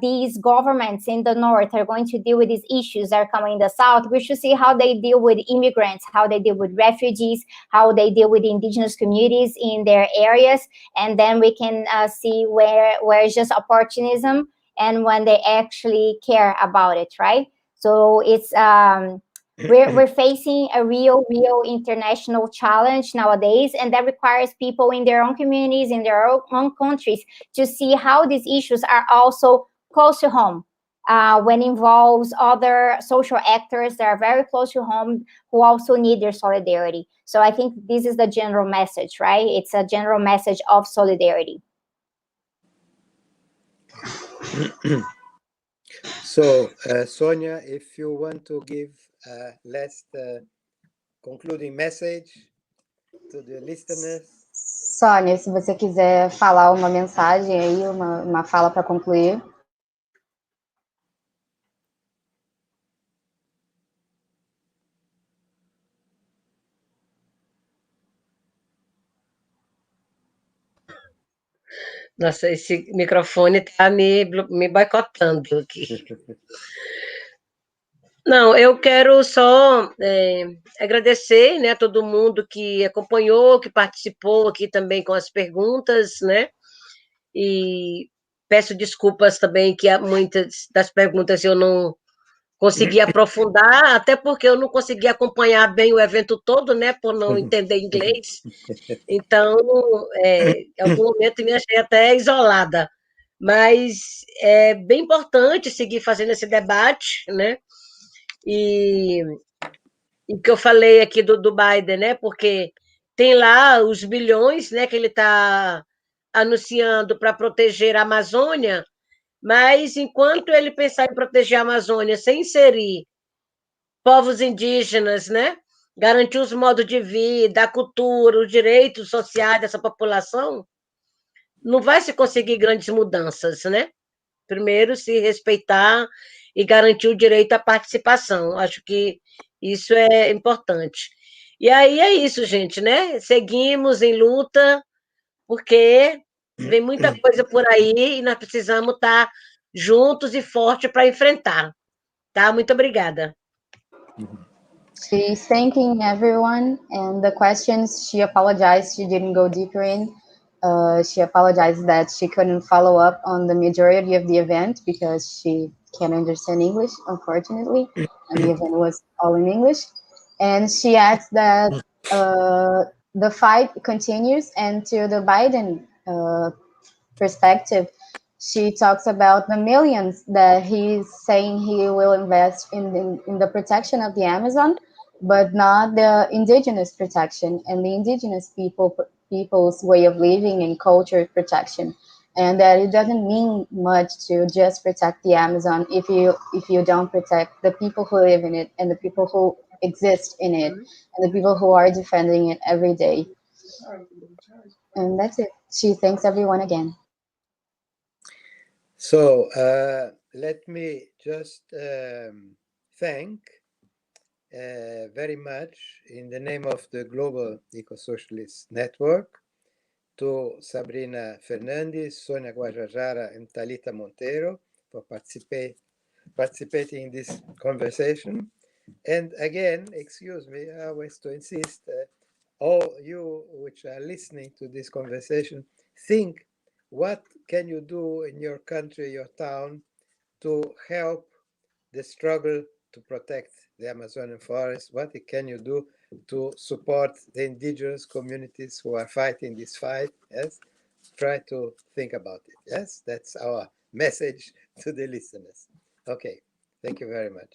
these governments in the north are going to deal with these issues that are coming in the south, we should see how they deal with immigrants, how they deal with refugees, how they deal with indigenous communities in their areas, and then we can see where it's just opportunism and when they actually care about it, right? So it's we're facing a real international challenge nowadays, and that requires people in their own communities, in their own countries, to see how these issues are also close to home. When involves other social actors that are very close to home who also need their solidarity. So I think this is the general message, right? It's a general message of solidarity. So, Sônia, if you want to give a last concluding message to the listeners. Sônia, se você quiser falar uma mensagem aí, uma fala para concluir. Nossa, esse microfone está me boicotando aqui. Não, eu quero só agradecer, né, a todo mundo que acompanhou, que participou aqui também com as perguntas, né? E peço desculpas também que muitas das perguntas eu não consegui aprofundar, até porque eu não consegui acompanhar bem o evento todo, né, por não entender inglês. Então, em algum momento me achei até isolada. Mas é bem importante seguir fazendo esse debate, né? E o que eu falei aqui do Biden, né? Porque tem lá os bilhões, né, que ele está anunciando para proteger a Amazônia, mas enquanto ele pensar em proteger a Amazônia sem inserir povos indígenas, né, garantir os modos de vida, a cultura, os direitos sociais dessa população, não vai se conseguir grandes mudanças, né? Primeiro, se respeitar e garantir o direito à participação. Acho que isso é importante. E aí é isso, gente, né? Seguimos em luta, porque vem muita coisa por aí e nós precisamos estar juntos e fortes para enfrentar. Tá? Muito obrigada. She's thanking everyone, and the questions she apologized she didn't go deeper in. She apologized that she couldn't follow up on the majority of the event because she can't understand English, unfortunately, and the event was all in English. And she adds that the fight continues, and to the Biden perspective, she talks about the millions that he's saying he will invest in the protection of the Amazon, but not the indigenous protection and the indigenous people's way of living and culture protection. And that it doesn't mean much to just protect the Amazon if you don't protect the people who live in it and the people who exist in it and the people who are defending it every day. And that's it. She thanks everyone again. So let me just thank very much in the name of the Global Ecosocialist Network to Sabrina Fernandes, Sônia Guajajara, and Talita Monteiro for participating in this conversation. And again, excuse me, I always to insist, all you which are listening to this conversation, think what can you do in your country, your town, to help the struggle to protect the Amazonian forest? What can you do to support the indigenous communities who are fighting this fight? Yes, try to think about it. Yes, that's our message to the listeners. Okay, thank you very much.